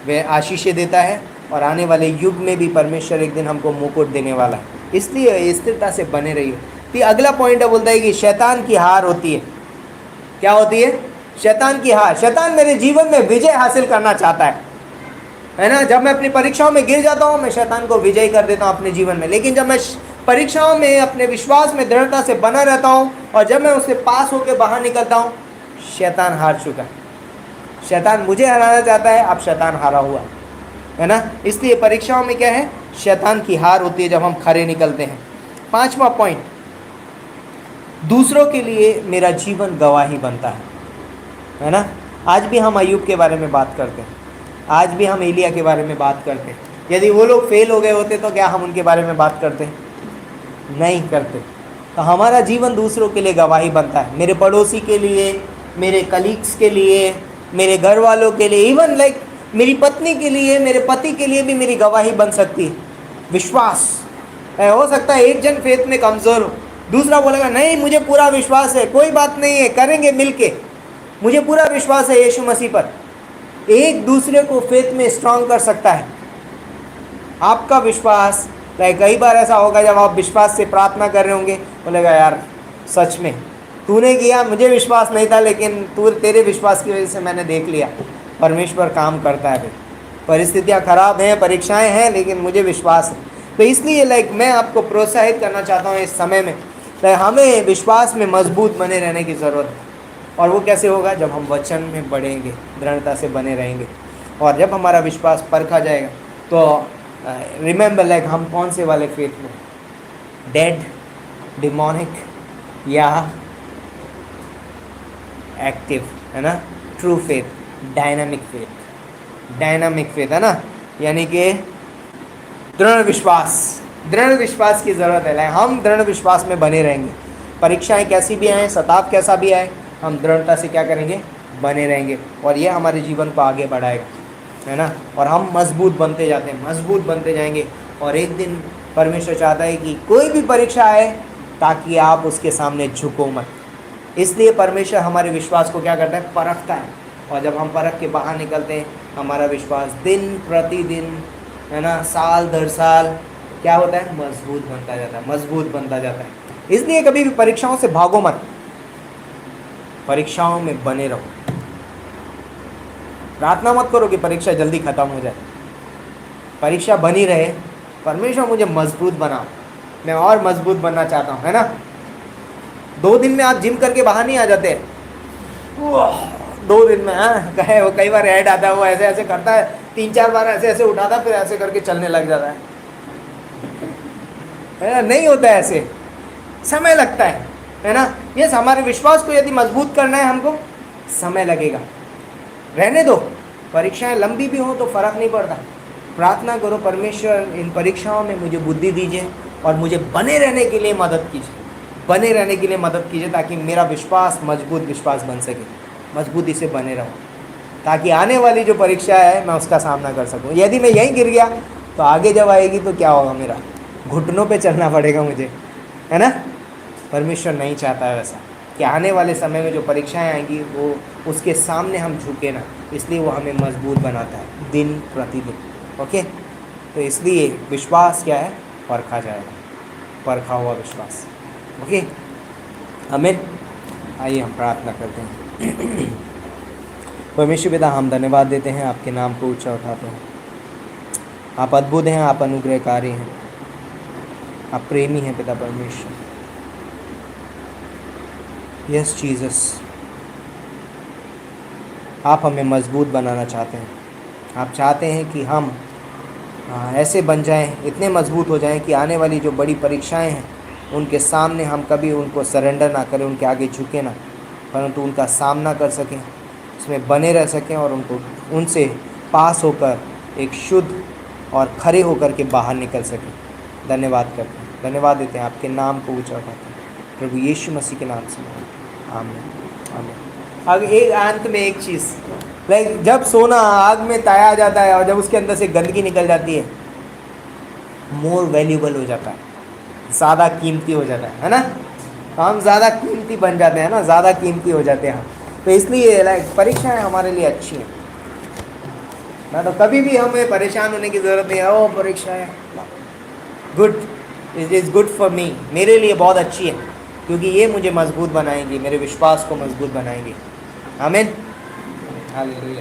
S1: वह आशीषें देता है, और आने वाले युग में भी परमेश्वर एक दिन हमको मुकुट देने वाला है। इसलिए स्थिरता से बने रहिए। तो अगला पॉइंट है, बोलता है कि शैतान की हार होती है। क्या होती है? शैतान की हार। शैतान मेरे जीवन में विजय हासिल करना चाहता है ना। जब मैं अपनी परीक्षाओं में गिर जाता हूँ, मैं शैतान को विजय कर देता हूँ अपने जीवन में। लेकिन जब मैं परीक्षाओं में अपने विश्वास में दृढ़ता से बना रहता हूँ, और जब मैं उससे पास होकर बाहर निकलता हूँ, शैतान हार चुका है। शैतान मुझे हराना चाहता है, अब शैतान हारा हुआ है ना। इसलिए परीक्षाओं में क्या है? शैतान की हार होती है जब हम खरे निकलते हैं। 5वां पॉइंट, दूसरों के लिए मेरा जीवन गवाही बनता है ना। आज भी हम अय्यूब के बारे में बात करते हैं, आज भी हम एलिया के बारे में बात करते हैं। यदि वो लोग फेल हो गए होते तो क्या हम उनके बारे में बात करते? नहीं करते। तो हमारा जीवन दूसरों के लिए गवाही बनता है, मेरे पड़ोसी के लिए, मेरे कलीग्स के लिए, मेरे घर वालों के लिए, इवन लाइक मेरी पत्नी के लिए, मेरे पति के लिए भी मेरी गवाही बन सकती है। विश्वास हो सकता है एक जन फेथ में कमज़ोर हो, दूसरा बोलेगा नहीं मुझे पूरा विश्वास है, कोई बात नहीं है, करेंगे मिलके, मुझे पूरा विश्वास है यीशु मसीह पर। एक दूसरे को फेथ में स्ट्रांग कर सकता है आपका विश्वास। कई बार ऐसा होगा जब आप विश्वास से प्रार्थना कर रहे होंगे, बोलेगा यार सच में तूने किया, मुझे विश्वास नहीं था, लेकिन तेरे विश्वास की वजह से मैंने देख लिया परमेश्वर काम करता है। परिस्थितियाँ खराब हैं, परीक्षाएं हैं, लेकिन मुझे विश्वास है। तो इसलिए मैं आपको प्रोत्साहित करना चाहता हूँ इस समय में, हमें विश्वास में मजबूत बने रहने की ज़रूरत है। और वो कैसे होगा? जब हम वचन में बढ़ेंगे, दृढ़ता से बने रहेंगे, और जब हमारा विश्वास परखा जाएगा तो रिमेंबर हम कौन से वाले फेथ में, डेड, डिमोनिक या एक्टिव, है ना, true faith, dynamic faith. Dynamic faith है ना, यानी कि दृढ़ विश्वास की ज़रूरत है। हम दृढ़ विश्वास में बने रहेंगे, परीक्षाएं कैसी भी आए, सताव कैसा भी आए, हम दृढ़ता से क्या करेंगे? बने रहेंगे, और ये हमारे जीवन को आगे बढ़ाएगा, है ना। और हम मजबूत बनते जाते हैं, मजबूत बनते जाएंगे, और एक दिन परमेश्वर चाहता है कि कोई भी परीक्षा आए ताकि आप उसके सामने झुको मत। इसलिए परमेश्वर हमारे विश्वास को क्या करता है? परखता है, और जब हम परख के बाहर निकलते हैं, हमारा विश्वास दिन प्रतिदिन, है ना, साल दर साल क्या होता है? मजबूत बनता जाता है, मजबूत बनता जाता है। इसलिए कभी भी परीक्षाओं से भागो मत, परीक्षाओं में बने रहो। प्रार्थना मत करो कि परीक्षा जल्दी खत्म हो जाए, परीक्षा बनी रहे, परमेश्वर मुझे मजबूत बनाओ, मैं और मजबूत बनना चाहता हूँ, है ना। 2 दिन में आप जिम करके बाहर नहीं आ जाते, 2 दिन में कहे वो कई बार ऐड आता है, वो ऐसे ऐसे करता है, 3-4 बार ऐसे ऐसे उठाता, फिर ऐसे करके चलने लग जाता है ना। नहीं होता है ऐसे, समय लगता है ना। यस, हमारे विश्वास को यदि मजबूत करना है हमको समय लगेगा। रहने दो, परीक्षाएं लंबी भी हो तो फर्क नहीं पड़ता। प्रार्थना करो, परमेश्वर इन परीक्षाओं में मुझे बुद्धि दीजिए और मुझे बने रहने के लिए मदद कीजिए, बने रहने के लिए मदद कीजिए, ताकि मेरा विश्वास मजबूत विश्वास बन सके, मजबूती से बने रहूं, ताकि आने वाली जो परीक्षा है मैं उसका सामना कर सकूं। यदि मैं यहीं गिर गया तो आगे जब आएगी तो क्या होगा? मेरा घुटनों पे चलना पड़ेगा मुझे, है ना। परमेश्वर नहीं चाहता है वैसा, कि आने वाले समय में जो परीक्षाएं आएंगी वो उसके सामने हम झुके ना, इसलिए वो हमें मजबूत बनाता है दिन प्रतिदिन। ओके, तो इसलिए विश्वास क्या है? परखा जाएगा, परखा हुआ विश्वास। ओके, आमीन। आइए हम प्रार्थना करते हैं। परमेश्वर पिता, हम धन्यवाद देते हैं, आपके नाम को ऊंचा उठाते हैं। आप अद्भुत हैं, आप अनुग्रहकारी हैं, आप प्रेमी हैं पिता परमेश्वर। यस जीसस, आप हमें मजबूत बनाना चाहते हैं। आप चाहते हैं कि हम ऐसे बन जाएं, इतने मजबूत हो जाएं कि आने वाली जो बड़ी परीक्षाएं हैं उनके सामने हम कभी उनको सरेंडर ना करें, उनके आगे झुके ना, परंतु उनका सामना कर सकें, उसमें बने रह सकें और उनसे पास होकर एक शुद्ध और खरे होकर के बाहर निकल सकें। धन्यवाद करते हैं, धन्यवाद देते हैं, आपके नाम को ऊंचा उठाते हैं प्रभु यीशु मसीह के नाम से। आमीन आमीन। अब एक अंत में एक चीज़, लाइक जब सोना आग में ताया जाता है और जब उसके अंदर से गंदगी निकल जाती है, मोर वैल्यूबल हो जाता है, ज़्यादा कीमती हो जाता है ना। तो हम ज़्यादा कीमती बन जाते हैं ना, ज़्यादा कीमती हो जाते हैं हम। तो इसलिए लाइक परीक्षाएं हमारे लिए अच्छी हैं ना, तो कभी भी हमें परेशान होने की ज़रूरत नहीं है। ओ परीक्षाएं good, it is good for me, मेरे लिए बहुत अच्छी है, क्योंकि ये मुझे मजबूत बनाएंगी, मेरे विश्वास को मजबूत बनाएंगी। आमीन हालेलुया।